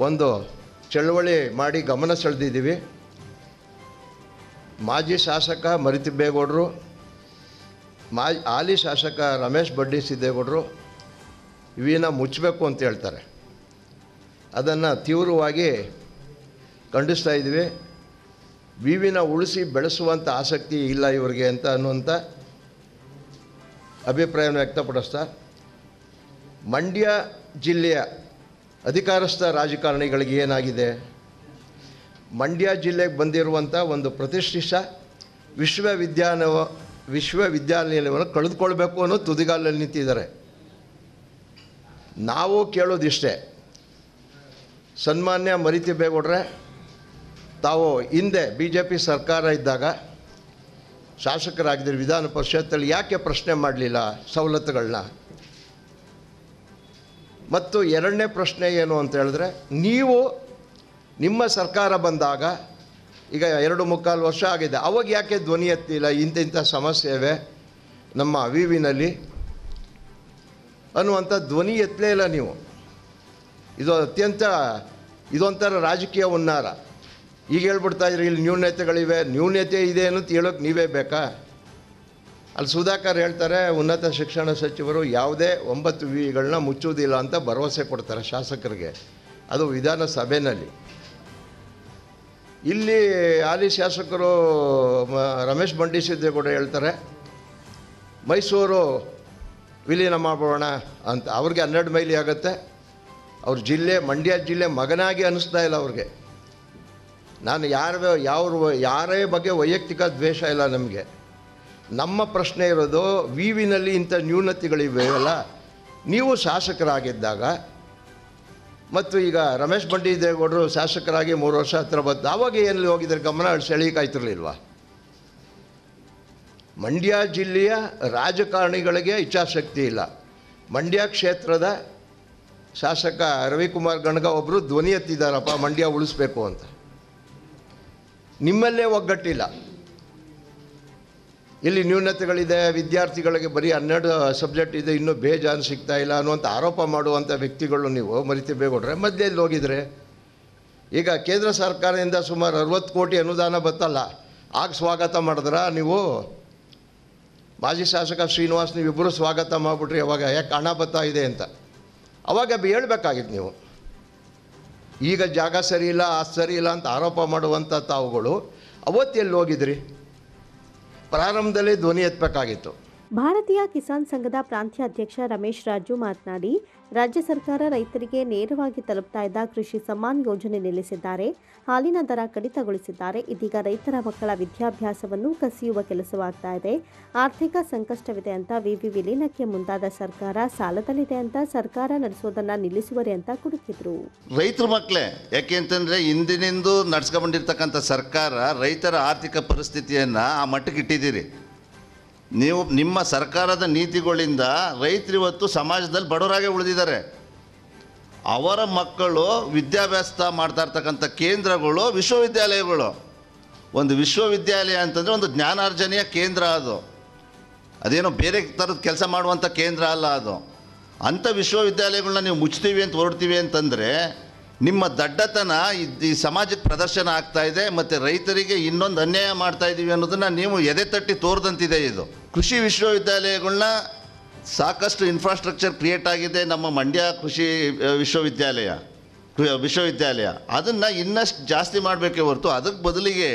ಒಂದು ಚಳವಳಿ ಮಾಡಿ ಗಮನ ಸೆಳೆದಿದ್ದೀವಿ. ಮಾಜಿ ಶಾಸಕ ಮರಿತಿಬ್ಬೇಗೌಡರು, ಹಾಲಿ ಶಾಸಕ ರಮೇಶ್ ಬಂಡೆ ಸಿದ್ದೇಗೌಡರು ವಿವಿನ ಮುಚ್ಚಬೇಕು ಅಂತ ಹೇಳ್ತಾರೆ. ಅದನ್ನು ತೀವ್ರವಾಗಿ ಖಂಡಿಸ್ತಾ ಇದ್ದೀವಿ. ವಿವಿನ ಉಳಿಸಿ ಬೆಳೆಸುವಂಥ ಆಸಕ್ತಿ ಇಲ್ಲ ಇವರಿಗೆ ಅನ್ನುವಂಥ ಅಭಿಪ್ರಾಯವನ್ನು ವ್ಯಕ್ತಪಡಿಸ್ತಾ, ಮಂಡ್ಯ ಜಿಲ್ಲೆಯ ಅಧಿಕಾರಸ್ಥ ರಾಜಕಾರಣಿಗಳಿಗೆ ಏನಾಗಿದೆ, ಮಂಡ್ಯ ಜಿಲ್ಲೆಗೆ ಬಂದಿರುವಂಥ ಒಂದು ಪ್ರತಿಷ್ಠಿತ ವಿಶ್ವವಿದ್ಯಾನಿಲಯವನ್ನು ಕಳೆದುಕೊಳ್ಬೇಕು ಅನ್ನೋ ತುದಿಗಾಲಲ್ಲಿ ನಿಂತಿದ್ದಾರೆ. ನಾವು ಕೇಳೋದಿಷ್ಟೇ, ಸನ್ಮಾನ್ಯ ಮರಿತಿಬ್ಬೇಗೌಡ್ರೆ, ತಾವು ಹಿಂದೆ BJP ಸರ್ಕಾರ ಇದ್ದಾಗ ಶಾಸಕರಾಗಿದ್ದರೆ ವಿಧಾನ ಪರಿಷತ್ತಲ್ಲಿ ಯಾಕೆ ಪ್ರಶ್ನೆ ಮಾಡಲಿಲ್ಲ ಸವಲತ್ತುಗಳನ್ನ? ಮತ್ತು ಎರಡನೇ ಪ್ರಶ್ನೆ ಏನು ಅಂತ ಹೇಳಿದ್ರೆ, ನೀವು ನಿಮ್ಮ ಸರ್ಕಾರ ಬಂದಾಗ ಈಗ 2.25 ವರ್ಷ ಆಗಿದೆ, ಅವಾಗ ಯಾಕೆ ಧ್ವನಿ ಎತ್ತಿಲ್ಲ? ಇಂಥ ಸಮಸ್ಯೆ ಇವೆ ನಮ್ಮ ವಿವಿನಲ್ಲಿ ಅನ್ನುವಂಥ ಧ್ವನಿ ಎತ್ತಲೇ ಇಲ್ಲ ನೀವು. ಇದೊಂಥರ ರಾಜಕೀಯ ಹುನ್ನಾರ. ಈಗ ಹೇಳ್ಬಿಡ್ತಾ ಇದ್ರಿ ಇಲ್ಲಿ ನ್ಯೂನತೆಗಳಿವೆ, ನ್ಯೂನತೆ ಇದೆ ಅನ್ನೋದು ಹೇಳೋಕೆ ನೀವೇ ಬೇಕಾ? ಅಲ್ಲಿ ಸುಧಾಕರ್ ಹೇಳ್ತಾರೆ, ಉನ್ನತ ಶಿಕ್ಷಣ ಸಚಿವರು ಯಾವುದೇ 9 ವಿವಿಗಳನ್ನ ಮುಚ್ಚುವುದಿಲ್ಲ ಅಂತ ಭರವಸೆ ಕೊಡ್ತಾರೆ ಶಾಸಕರಿಗೆ, ಅದು ವಿಧಾನಸಭೆಯಲ್ಲಿ. ಇಲ್ಲಿ ಹಾಲಿ ಶಾಸಕರು ರಮೇಶ್ ಬಂಡಿಸಿದ್ದೇಗೌಡ ಹೇಳ್ತಾರೆ ಮೈಸೂರು ವಿಲೀನ ಮಾಡೋಣ ಅಂತ. ಅವ್ರಿಗೆ 12 ಮೈಲಿ ಆಗುತ್ತೆ. ಅವ್ರ ಜಿಲ್ಲೆ ಮಂಡ್ಯ ಜಿಲ್ಲೆ ಮಗನಾಗಿ ಅನ್ನಿಸ್ತಾ ಇಲ್ಲ ಅವ್ರಿಗೆ. ನಾನು ಯಾರೇ ಬಗ್ಗೆ ವೈಯಕ್ತಿಕ ದ್ವೇಷ ಇಲ್ಲ ನಮಗೆ. ನಮ್ಮ ಪ್ರಶ್ನೆ ಇರೋದು ವಿವಿನಲ್ಲಿ ಇಂಥ ನ್ಯೂನತೆಗಳಿವೆಯಲ್ಲ, ನೀವು ಶಾಸಕರಾಗಿದ್ದಾಗ ಮತ್ತು ಈಗ ರಮೇಶ್ ಬಂಡಿದೇಗೌಡರು ಶಾಸಕರಾಗಿ 3 ವರ್ಷ ಹತ್ರ ಬಂದು ಆವಾಗ ಎಲ್ಲಿ ಹೋಗಿದ್ರೆ ಗಮನ ಸೆಳೆಯಕ್ಕಾಯ್ತಿರ್ಲಿಲ್ವಾ? ಮಂಡ್ಯ ಜಿಲ್ಲೆಯ ರಾಜಕಾರಣಿಗಳಿಗೆ ಇಚ್ಛಾಶಕ್ತಿ ಇಲ್ಲ. ಮಂಡ್ಯ ಕ್ಷೇತ್ರದ ಶಾಸಕ ರವಿಕುಮಾರ್ ಗಣಗ ಒಬ್ಬರು ಧ್ವನಿ ಎತ್ತಿದ್ದಾರಪ್ಪ ಮಂಡ್ಯ ಉಳಿಸ್ಬೇಕು ಅಂತ. ನಿಮ್ಮಲ್ಲೇ ಒಗ್ಗಟ್ಟಿಲ್ಲ. ಇಲ್ಲಿ ನ್ಯೂನತೆಗಳಿದೆ, ವಿದ್ಯಾರ್ಥಿಗಳಿಗೆ ಬರೀ 12 ಸಬ್ಜೆಕ್ಟ್ ಇದೆ, ಇನ್ನೂ ಬೇಜಾನು ಸಿಗ್ತಾ ಇಲ್ಲ ಅನ್ನುವಂಥ ಆರೋಪ ಮಾಡುವಂಥ ವ್ಯಕ್ತಿಗಳು ನೀವು ಮರಿತಿಬೇಗೌಡ್ರೆ. ಮೊದಲೆಲ್ಲಿ ಹೋಗಿದ್ರೆ? ಈಗ ಕೇಂದ್ರ ಸರ್ಕಾರದಿಂದ ಸುಮಾರು 60 ಕೋಟಿ ಅನುದಾನ ಬತ್ತಲ್ಲ, ಆಗ ಸ್ವಾಗತ ಮಾಡಿದ್ರ ನೀವು? ಮಾಜಿ ಶಾಸಕ ಶ್ರೀನಿವಾಸ್ ನೀವಿಬ್ಬರು ಸ್ವಾಗತ ಮಾಡಿಬಿಟ್ರಿ ಅವಾಗ, ಯಾಕೆ ಹಣ ಬರ್ತಾ ಇದೆ ಅಂತ. ಅವಾಗ ಹೇಳ್ಬೇಕಾಗಿತ್ತು ನೀವು. ಈಗ ಜಾಗ ಸರಿ ಇಲ್ಲ, ಸರಿ ಇಲ್ಲ ಅಂತ ಆರೋಪ ಮಾಡುವಂಥ ತಾವುಗಳು ಅವತ್ತೆಲ್ಲಿ ಹೋಗಿದ್ರಿ? ಪ್ರಾರಂಭದಲ್ಲೇ ಧ್ವನಿ ಎತ್ತಬೇಕಾಗಿತ್ತು. ಭಾರತೀಯ ಕಿಸಾನ್ ಸಂಘದ ಪ್ರಾಂತ್ಯ ಅಧ್ಯಕ್ಷ ರಮೇಶ್ ರಾಜು ಮಾತನಾಡಿ, ರಾಜ್ಯ ಸರ್ಕಾರ ರೈತರಿಗೆ ನೇರವಾಗಿ ತಲುಪ್ತಾ ಇದ್ದ ಕೃಷಿ ಸಮ್ಮಾನ್ ಯೋಜನೆ ನಿಲ್ಲಿಸಿದ್ದಾರೆ, ಹಾಲಿನ ದರ ಕಡಿತಗೊಳಿಸಿದ್ದಾರೆ. ಇದೀಗ ರೈತರ ಮಕ್ಕಳ ವಿದ್ಯಾಭ್ಯಾಸವನ್ನು ಕಸಿಯುವ ಕೆಲಸವಾಗ್ತಾ ಇದೆ. ಆರ್ಥಿಕ ಸಂಕಷ್ಟವಿದೆ ಅಂತ ವಿವಿ ವಿಲೀನಕ್ಕೆ ಮುಂದಾದ ಸರ್ಕಾರ ಸಾಲದಲ್ಲಿದೆ ಅಂತ ಸರ್ಕಾರ ನಡೆಸೋದನ್ನ ನಿಲ್ಲಿಸುವರೆ ಅಂತ ಕುಡುಕಿದ್ರು. ರೈತರ ಮಕ್ಕಳೇ, ಯಾಕೆ ಅಂತಂದರೆ ಹಿಂದಿನಿಂದ ನಡ್ಸ್ಕೊಂಡ್ಬಂದಿರ್ತಕ್ಕಂಥ ಸರ್ಕಾರ ರೈತರ ಆರ್ಥಿಕ ಪರಿಸ್ಥಿತಿಯನ್ನು ಆ ಮಟ್ಟಕ್ಕೆ ಇಟ್ಟಿದ್ದೀರಿ. ನೀವು ನಿಮ್ಮ ಸರ್ಕಾರದ ನೀತಿಗಳಿಂದ ರೈತರು ಇವತ್ತು ಸಮಾಜದಲ್ಲಿ ಬಡವರಾಗೆ ಉಳಿದಿದ್ದಾರೆ. ಅವರ ಮಕ್ಕಳು ವಿದ್ಯಾಭ್ಯಾಸ ಮಾಡ್ತಾ ಇರ್ತಕ್ಕಂಥ ಕೇಂದ್ರಗಳು ವಿಶ್ವವಿದ್ಯಾಲಯಗಳು. ಒಂದು ವಿಶ್ವವಿದ್ಯಾಲಯ ಅಂತಂದರೆ ಒಂದು ಜ್ಞಾನಾರ್ಜನೆಯ ಕೇಂದ್ರ. ಅದೇನೋ ಬೇರೆ ಥರದ ಕೆಲಸ ಮಾಡುವಂಥ ಕೇಂದ್ರ ಅಲ್ಲ ಅದು. ಅಂಥ ವಿಶ್ವವಿದ್ಯಾಲಯಗಳನ್ನ ನೀವು ಮುಚ್ತೀವಿ ಅಂತ ಹೊರಡ್ತೀವಿ ಅಂತಂದರೆ ನಿಮ್ಮ ದಡ್ಡತನ ಈ ಸಮಾಜಕ್ಕೆ ಪ್ರದರ್ಶನ ಆಗ್ತಾ ಇದೆ. ಮತ್ತು ರೈತರಿಗೆ ಇನ್ನೊಂದು ಅನ್ಯಾಯ ಮಾಡ್ತಾ ಇದ್ದೀವಿ ಅನ್ನೋದನ್ನು ನೀವು ಎದೆ ತಟ್ಟಿ ತೋರ್ದಂತಿದೆ. ಇದು ಕೃಷಿ ವಿಶ್ವವಿದ್ಯಾಲಯಗಳನ್ನ ಸಾಕಷ್ಟು ಇನ್ಫ್ರಾಸ್ಟ್ರಕ್ಚರ್ ಕ್ರಿಯೇಟ್ ಆಗಿದೆ ನಮ್ಮ ಮಂಡ್ಯ ಕೃಷಿ ವಿಶ್ವವಿದ್ಯಾಲಯ. ಅದನ್ನು ಇನ್ನಷ್ಟು ಜಾಸ್ತಿ ಮಾಡಬೇಕೇ ಹೊರತು ಅದಕ್ಕೆ ಬದಲಿಗೆ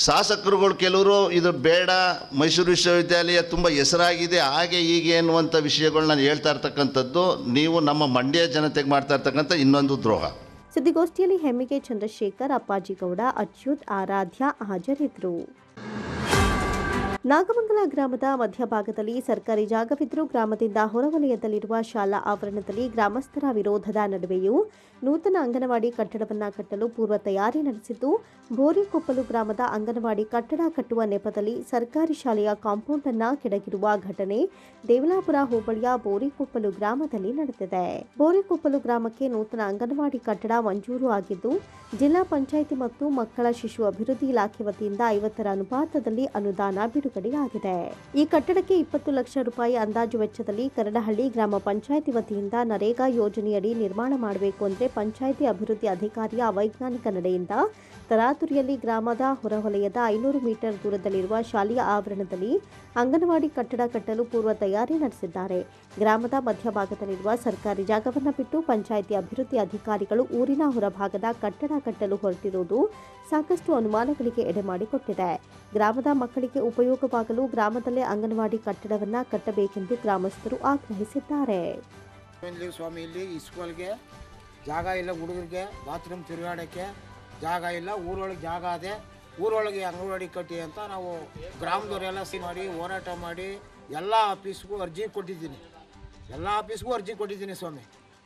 ಶಾಸಕರುಗಳು ಕೆಲವರು ಇದು ಬೇಡ, ಮೈಸೂರು ವಿಶ್ವವಿದ್ಯಾಲಯ ತುಂಬ ಹೆಸರಾಗಿದೆ, ಹಾಗೆ ಹೀಗೆ ಅನ್ನುವಂಥ ವಿಷಯಗಳನ್ನ ಹೇಳ್ತಾ ಇರ್ತಕ್ಕಂಥದ್ದು ನೀವು ನಮ್ಮ ಮಂಡ್ಯ ಜನತೆಗೆ ಮಾಡ್ತಾ ಇರ್ತಕ್ಕಂಥ ಇನ್ನೊಂದು ದ್ರೋಹ. ಸುದ್ದಿಗೋಷ್ಠಿಯಲ್ಲಿ ಹೆಮ್ಮಿಗೆ ಚಂದ್ರಶೇಖರ್, ಅಪ್ಪಾಜಿಗೌಡ, ಅಚ್ಯುತ್, ಆರಾಧ್ಯ ಹಾಜರಿದ್ದರು. ನಾಗಮಂಗಲ ಗ್ರಾಮದ ಮಧ್ಯಭಾಗದಲ್ಲಿ ಸರ್ಕಾರಿ ಜಾಗವಿದ್ದರೂ ಗ್ರಾಮದಿಂದ ಹೊರವಲಯದಲ್ಲಿರುವ ಶಾಲಾ ಆವರಣದಲ್ಲಿ ಗ್ರಾಮಸ್ಥರ ವಿರೋಧದ ನಡುವೆಯೂ ನೂತನ ಅಂಗನವಾಡಿ ಕಟ್ಟಡವನ್ನು ಕಟ್ಟಲು ಪೂರ್ವ ತಯಾರಿ ನಡೆಸಿದ್ದು, ಬೋರಿಕೊಪ್ಪಲು ಗ್ರಾಮದ ಅಂಗನವಾಡಿ ಕಟ್ಟಡ ಕಟ್ಟುವ ನೆಪದಲ್ಲಿ ಸರ್ಕಾರಿ ಶಾಲೆಯ ಕಾಂಪೌಂಡ್ ಅನ್ನು ಕೆಡಗಿರುವ ಘಟನೆ ದೇವಲಾಪುರ ಹೋಬಳಿಯ ಬೋರಿಕೊಪ್ಪಲು ಗ್ರಾಮದಲ್ಲಿ ನಡೆದಿದೆ. ಬೋರಿಕೊಪ್ಪಲು ಗ್ರಾಮಕ್ಕೆ ನೂತನ ಅಂಗನವಾಡಿ ಕಟ್ಟಡ ಮಂಜೂರು ಆಗಿದ್ದು, ಜಿಲ್ಲಾ ಪಂಚಾಯಿತಿ ಮತ್ತು ಮಕ್ಕಳ ಶಿಶು ಅಭಿವೃದ್ಧಿ ಇಲಾಖೆ ವತಿಯಿಂದ 50ರ ಅನುಪಾತದಲ್ಲಿ ಅನುದಾನ ಬಿಡುಗಡೆಯಾಗಿದೆ. ಈ ಕಟ್ಟಡಕ್ಕೆ 20 ಲಕ್ಷ ರೂಪಾಯಿ ಅಂದಾಜು ವೆಚ್ಚದಲ್ಲಿ ಕರಡಹಳ್ಳಿ ಗ್ರಾಮ ಪಂಚಾಯಿತಿ ವತಿಯಿಂದ ನರೇಗಾ ಯೋಜನೆಯಡಿ ನಿರ್ಮಾಣ ಮಾಡಬೇಕು ಅಂದರೆ ಪಂಚಾಯಿತಿ ಅಭಿವೃದ್ಧಿ ಅಧಿಕಾರಿಯ ಅವೈಜ್ಞಾನಿಕ ನಡೆಯಿಂದ ತರಾತುರಿಯಲ್ಲಿ ಗ್ರಾಮದ ಹೊರವಲಯದ 500 ಮೀಟರ್ ದೂರದಲ್ಲಿರುವ ಶಾಲೆಯ ಆವರಣದಲ್ಲಿ ಅಂಗನವಾಡಿ ಕಟ್ಟಡ ಕಟ್ಟಲು ಪೂರ್ವ ತಯಾರಿ ನಡೆಸಿದ್ದಾರೆ. ಗ್ರಾಮದ ಮಧ್ಯಭಾಗದಲ್ಲಿರುವ ಸರ್ಕಾರಿ ಜಾಗವನ್ನು ಬಿಟ್ಟು ಪಂಚಾಯಿತಿ ಅಭಿವೃದ್ಧಿ ಅಧಿಕಾರಿಗಳು ಊರಿನ ಹೊರಭಾಗದ ಕಟ್ಟಡ ಕಟ್ಟಲು ಹೊರಟಿರುವುದು ಸಾಕಷ್ಟು ಅನುಮಾನಗಳಿಗೆ ಎಡೆಮಾಡಿಕೊಟ್ಟಿದೆ. ಗ್ರಾಮದ ಮಕ್ಕಳಿಗೆ ಉಪಯೋಗವಾಗಲು ಗ್ರಾಮದಲ್ಲೇ ಅಂಗನವಾಡಿ ಕಟ್ಟಡವನ್ನು ಕಟ್ಟಬೇಕೆಂದು ಗ್ರಾಮಸ್ಥರು ಆಗ್ರಹಿಸಿದ್ದಾರೆ. ಸ್ವಾಮಿ, ಇಲ್ಲಿ ಸ್ಕೂಲ್ಗೆ ಜಾಗ ಇಲ್ಲ, ಹುಡುಗರಿಗೆ ಬಾತ್ರೂಮ್ ತಿರುಗಾಡೋಕ್ಕೆ ಜಾಗ ಇಲ್ಲ, ಊರೊಳಗೆ ಜಾಗ ಅದೇ, ಊರೊಳಗೆ ಅಂಗನವಾಡಿ ಕಟ್ಟಿ ಅಂತ ನಾವು ಗ್ರಾಮದವರೆಲ್ಲ ಮಾಡಿ ಹೋರಾಟ ಮಾಡಿ ಎಲ್ಲ ಆಫೀಸ್ಗೂ ಅರ್ಜಿ ಕೊಟ್ಟಿದ್ದೀನಿ ಸ್ವಾಮಿ.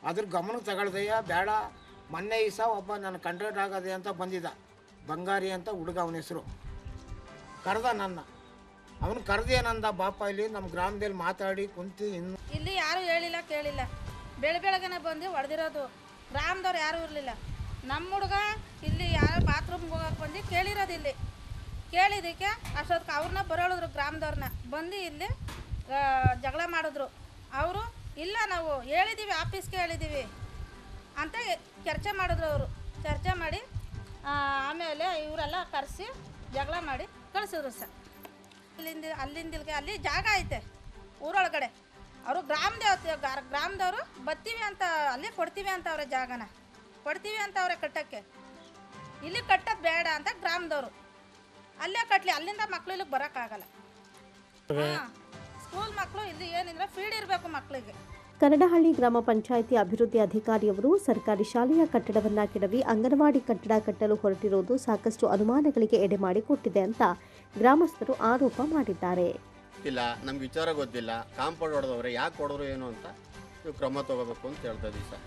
ಅದ್ರ ಗಮನಕ್ಕೆ ತಗೊಳ್ದಯ್ಯ ಬೇಡ. ಮೊನ್ನೆ ಈ ಸಹ ಒಬ್ಬ ನನ್ನ ಕಾಂಟ್ರಾಕ್ಟ್ ಆಗದೆ ಅಂತ ಬಂದಿದ್ದ, ಬಂಗಾರಿ ಅಂತ ಹುಡುಗ, ಅವನ ಹೆಸರು. ಕರೆದ ನನ್ನ ಅವನು ಕರೆದೇನಂದ ಬಾಪ ಇಲ್ಲಿ ನಮ್ಮ ಗ್ರಾಮದಲ್ಲಿ ಮಾತಾಡಿ ಕುಂತು ಇನ್ನು ಇಲ್ಲಿ ಯಾರೂ ಹೇಳಿಲ್ಲ ಕೇಳಿಲ್ಲ. ಬೆಳಗ್ಗೆನೆ ಬಂದು ಹೊಡೆದಿರೋದು. ಗ್ರಾಮದವ್ರು ಯಾರೂ ಇರಲಿಲ್ಲ. ನಮ್ಮ ಹುಡುಗ ಇಲ್ಲಿ ಯಾರೋ ಬಾತ್ರೂಮ್ಗೆ ಹೋಗಕ್ಕೆ ಬಂದು ಕೇಳಿರೋದು. ಇಲ್ಲಿ ಕೇಳಿದ್ದಕ್ಕೆ ಅಷ್ಟೊತ್ತಿಗೆ ಅವ್ರನ್ನ ಬರೋಳಿದ್ರು, ಗ್ರಾಮದವ್ರನ್ನ ಬಂದು ಇಲ್ಲಿ ಜಗಳ ಮಾಡಿದ್ರು. ಅವರು ಇಲ್ಲ ನಾವು ಹೇಳಿದ್ದೀವಿ, ಆಫೀಸ್ಗೆ ಹೇಳಿದ್ದೀವಿ ಅಂತ ಚರ್ಚೆ ಮಾಡಿದ್ರು. ಅವರು ಚರ್ಚೆ ಮಾಡಿ ಆಮೇಲೆ ಇವರೆಲ್ಲ ಕರೆಸಿ ಜಗಳ ಮಾಡಿ ಕಳಿಸಿದ್ರು ಸರ್. ಅಲ್ಲಿಂದಿಲ್ಗೆ ಅಲ್ಲಿ ಜಾಗ ಐತೆ ಊರೊಳಗಡೆ. ಅವರು ಗ್ರಾಮದವರು ಬರ್ತೀವಿ ಅಂತ ಅಲ್ಲಿ ಕೊಡ್ತೀವಿ ಅಂತ ಅವ್ರೆ, ಜಾಗನ ಕೊಡ್ತೀವಿ ಅಂತ ಅವ್ರೆ ಕಟ್ಟೋಕ್ಕೆ. ಇಲ್ಲಿ ಕಟ್ಟೋದು ಬೇಡ ಅಂತ ಗ್ರಾಮದವರು ಅಲ್ಲೇ ಕಟ್ಟಲಿ, ಅಲ್ಲಿಂದ ಮಕ್ಕಳು ಇಲ್ಲಿಗೆ ಬರೋಕ್ಕಾಗಲ್ಲ. ಸ್ಕೂಲ್ ಮಕ್ಕಳು ಇಲ್ಲಿ ಏನಿಲ್ಲ, ಫೀಡ್ ಇರಬೇಕು ಮಕ್ಕಳಿಗೆ. ಕರಡಹಳ್ಳಿ ಗ್ರಾಮ ಪಂಚಾಯಿತಿ ಅಭಿವೃದ್ಧಿ ಅಧಿಕಾರಿಯವರು ಸರ್ಕಾರಿ ಶಾಲೆಯ ಕಟ್ಟಡವನ್ನು ಕೆಡವಿ ಅಂಗನವಾಡಿ ಕಟ್ಟಡ ಕಟ್ಟಲು ಹೊರಟಿರುವುದು ಸಾಕಷ್ಟು ಅನುಮಾನಗಳಿಗೆ ಎಡೆ ಮಾಡಿಕೊಟ್ಟಿದೆ ಅಂತ ಗ್ರಾಮಸ್ಥರು ಆರೋಪ ಮಾಡಿದ್ದಾರೆ. ಇಲ್ಲ, ನಮ್ಗೆ ವಿಚಾರ ಗೊತ್ತಿಲ್ಲ. ಕಾಂಪೌಂಡ್ ಹೊಡೆದವ್ರೆ, ಯಾಕೆ ಹೊಡೆದ್ರು ಏನು ಅಂತ ನೀವು ಕ್ರಮ ತೊಗೋಬೇಕು ಅಂತ ಹೇಳ್ತಾ ಇದ್ದೀವಿ ಸರ್.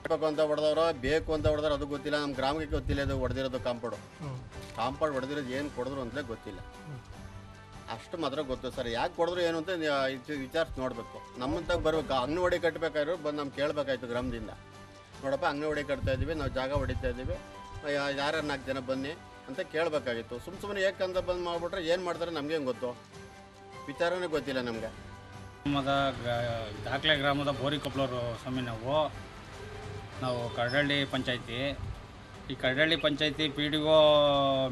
ಬೇಕು ಅಂತ ಹೊಡೆದವ್ರು, ಬೇಕು ಅಂತ ಹೊಡೆದ್ರೆ ಅದು ಗೊತ್ತಿಲ್ಲ. ನಮ್ಮ ಗ್ರಾಮಕ್ಕೆ ಗೊತ್ತಿಲ್ಲ ಅದು ಹೊಡೆದಿರೋದು ಕಾಂಪೌಂಡ್ ಹೊಡೆದಿರೋದು ಏನು ಕೊಡಿದ್ರು ಅಂತಲೇ ಗೊತ್ತಿಲ್ಲ. ಅಷ್ಟು ಮಾತ್ರ ಗೊತ್ತು ಸರ್. ಯಾಕೆ ಕೊಡಿದ್ರು ಏನು ಅಂತ ವಿಚಾರಿಸಿ ನೋಡಬೇಕು. ನಮ್ಮಂತಾಗ ಬರ್ಬೇಕು. ಅಂಗನವಾಡಿ ಕಟ್ಟಬೇಕಾದ್ರು ಬಂದು ನಮ್ಗೆ ಕೇಳಬೇಕಾಯ್ತು ಗ್ರಾಮದಿಂದ. ನೋಡಪ್ಪ ಅಂಗನವಾಡಿ ಕಟ್ತಾ ಇದ್ದೀವಿ, ನಾವು ಜಾಗ ಹೊಡಿತಾ ಇದ್ದೀವಿ, ಯಾರು 4 ಜನ ಬನ್ನಿ ಅಂತ ಕೇಳಬೇಕಾಗಿತ್ತು. ಸುಮ್ಮನೆ ಏಕಂತ ಬಂದು ಮಾಡಿಬಿಟ್ರೆ ಏನು ಮಾಡ್ತಾರೆ ನಮಗೆ ಗೊತ್ತು, ವಿಚಾರನೇ ಗೊತ್ತಿಲ್ಲ ನಮಗೆ. ಗ್ರಾಮದ ದಾಖಲೆ ಗ್ರಾಮದ ಬೋರಿಕೊಪ್ಲೂರು ಸ್ವಾಮಿ. ನಾವು ಕರಡಹಳ್ಳಿ ಪಂಚಾಯಿತಿ. ಈ Karadahalli panchayat P D O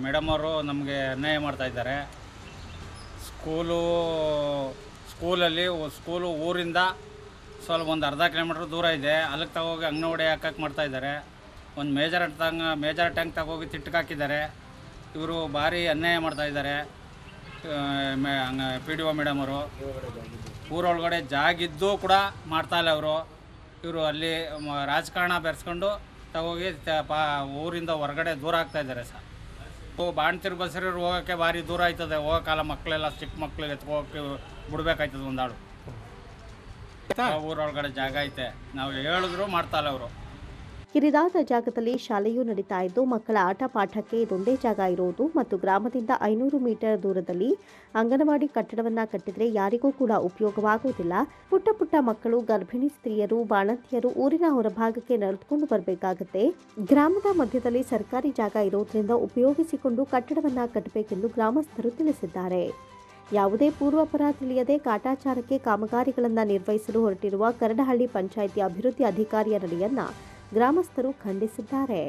madam ಅವರು ನಮಗೆ ಅನ್ಯಾಯ ಮಾಡ್ತಾಯಿದ್ದಾರೆ. ಸ್ಕೂಲು ಊರಿಂದ ಸ್ವಲ್ಪ ಒಂದು ಅರ್ಧ ಕಿಲೋಮೀಟ್ರ್ ದೂರ ಇದೆ. ಅಲ್ಲಿಗೆ ತಗೋಗಿ ಅಂಗನವಾಡಿ ಹಾಕಕ್ಕೆ ಮಾಡ್ತಾಯಿದ್ದಾರೆ. ಒಂದು ಮೇಜರ್ ಟ್ಯಾಂಕ್ ತಗೋಗಿ ತಿಟ್ಟಕ್ಕೆ ಇವರು ಭಾರಿ ಅನ್ಯಾಯ ಮಾಡ್ತಾಯಿದ್ದಾರೆ. ಪಿ ಡಿ ಒ ಮೇಡಮ್ ಅವರು ಊರೊಳಗಡೆ ಜಾಗಿದ್ದು ಕೂಡ ಮಾಡ್ತಾಯಿಲ್ಲ. ಇವರು ಅಲ್ಲಿ ರಾಜಕಾರಣ ಬೆರೆಸ್ಕೊಂಡು ತಗೋಗಿ ಊರಿಂದ ಹೊರಗಡೆ ದೂರ ಆಗ್ತಾಯಿದ್ದಾರೆ ಸರ್. ಬಾಣ್ತಿರು ಬಸರು ಹೋಗೋಕ್ಕೆ ಭಾರಿ ದೂರ ಆಯ್ತದೆ. ಹೋಗೋಕ್ಕಾಲ ಮಕ್ಕಳೆಲ್ಲ ಚಿಕ್ಕ ಮಕ್ಕಳಿಗೆ ಎತ್ಕೋಕ್ಕೆ ಬಿಡ್ಬೇಕಾಯ್ತದೆ. ಒಂದಾಳು ಊರೊಳಗಡೆ ಜಾಗ ಐತೆ, ನಾವು ಹೇಳಿದ್ರು ಮಾಡ್ತಾಯಿಲ್ಲ ಅವರು. ಕಿರಿದಾದ ಜಾಗದಲ್ಲಿ ಶಾಲೆಯೂ ನಡೀತಾ ಇದ್ದು ಮಕ್ಕಳ ಆಟ ಪಾಠಕ್ಕೆ ಇದೊಂದೇ ಜಾಗ ಇರುವುದು ಮತ್ತು ಗ್ರಾಮದಿಂದ 500 ಮೀಟರ್ ದೂರದಲ್ಲಿ ಅಂಗನವಾಡಿ ಕಟ್ಟಡವನ್ನು ಕಟ್ಟಿದರೆ ಯಾರಿಗೂ ಕೂಡ ಉಪಯೋಗವಾಗುವುದಿಲ್ಲ. ಪುಟ್ಟ ಮಕ್ಕಳು, ಗರ್ಭಿಣಿ ಸ್ತ್ರೀಯರು, ಬಾಣಂತಿಯರು ಊರಿನ ಹೊರಭಾಗಕ್ಕೆ ನಡೆದುಕೊಂಡು ಬರಬೇಕಾಗುತ್ತೆ. ಗ್ರಾಮದ ಮಧ್ಯದಲ್ಲಿ ಸರ್ಕಾರಿ ಜಾಗ ಇರೋದ್ರಿಂದ ಉಪಯೋಗಿಸಿಕೊಂಡು ಕಟ್ಟಡವನ್ನು ಕಟ್ಟಬೇಕೆಂದು ಗ್ರಾಮಸ್ಥರು ತಿಳಿಸಿದ್ದಾರೆ. ಯಾವುದೇ ಪೂರ್ವಾಪರ ತಿಳಿಯದೆ ಕಾಟಾಚಾರಕ್ಕೆ ಕಾಮಗಾರಿಗಳನ್ನು ನಿರ್ವಹಿಸಲು ಹೊರಟಿರುವ ಕರಡಹಳ್ಳಿ ಪಂಚಾಯಿತಿ ಅಭಿವೃದ್ಧಿ ಅಧಿಕಾರಿಯ ನಡೆಯನ್ನ ಗ್ರಾಮಸ್ಥರು ಖಂಡಿಸಿದ್ದಾರೆ.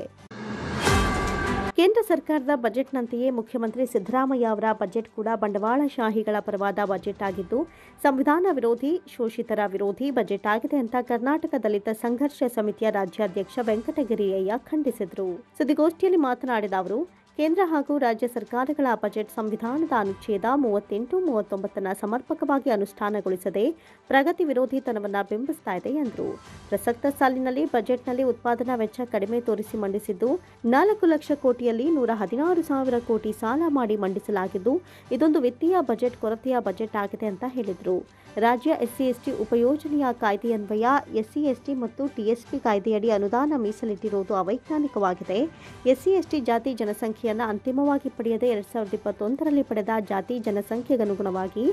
ಕೇಂದ್ರ ಸರ್ಕಾರದ ಬಜೆಟ್ನಂತೆಯೇ ಮುಖ್ಯಮಂತ್ರಿ ಸಿದ್ದರಾಮಯ್ಯ ಅವರ ಬಜೆಟ್ ಕೂಡ ಬಂಡವಾಳಶಾಹಿಗಳ ಪರವಾದ ಬಜೆಟ್ ಆಗಿದ್ದು ಸಂವಿಧಾನ ವಿರೋಧಿ, ಶೋಷಿತರ ವಿರೋಧಿ ಬಜೆಟ್ ಆಗಿದೆ ಅಂತ ಕರ್ನಾಟಕ ದಲಿತ ಸಂಘರ್ಷ ಸಮಿತಿಯ ರಾಜ್ಯಾಧ್ಯಕ್ಷ ವೆಂಕಟಗಿರಿಯಯ್ಯ ಖಂಡಿಸಿದರು. ಸುದ್ದಿಗೋಷ್ಠಿಯಲ್ಲಿ ಮಾತನಾಡಿದ ಅವರು, ಕೇಂದ್ರ ಹಾಗೂ ರಾಜ್ಯ ಸರ್ಕಾರಗಳ ಬಜೆಟ್ ಸಂವಿಧಾನದ ಅನುಚ್ಛೇದ 38, 39 ಸಮರ್ಪಕವಾಗಿ ಅನುಷ್ಠಾನಗೊಳಿಸದೆ ಪ್ರಗತಿ ವಿರೋಧಿತನವನ್ನು ಬಿಂಬಿಸ್ತಾ ಇದೆ ಎಂದರು. ಪ್ರಸಕ್ತ ಸಾಲಿನಲ್ಲಿ ಬಜೆಟ್ನಲ್ಲಿ ಉತ್ಪಾದನಾ ವೆಚ್ಚ ಕಡಿಮೆ ತೋರಿಸಿ ಮಂಡಿಸಿದ್ದು 4 ಲಕ್ಷ ಕೋಟಿಯಲ್ಲಿ 116,000 ಕೋಟಿ ಸಾಲ ಮಾಡಿ ಮಂಡಿಸಲಾಗಿದ್ದು ಇದೊಂದು ವಿತ್ತೀಯ ಬಜೆಟ್ ಕೊರತೆಯ ಬಜೆಟ್ ಆಗಿದೆ ಅಂತ ಹೇಳಿದರು. ರಾಜ್ಯ SC/ST ಉಪಯೋಜನೆಯ ಕಾಯ್ದೆಯನ್ವಯ SC/ST ಮತ್ತು TSP ಕಾಯ್ದೆಯಡಿ ಅನುದಾನ ಮೀಸಲಿಟ್ಟಿರುವುದು ಅವೈಜ್ಞಾನಿಕವಾಗಿದೆ. SC/ST ಜಾತಿ ಜನಸಂಖ್ಯೆಯನ್ನು ಅಂತಿಮವಾಗಿ ಪಡೆಯದೆ 2021ರಲ್ಲಿ ಪಡೆದ ಜಾತಿ ಜನಸಂಖ್ಯೆಗನುಗುಣವಾಗಿ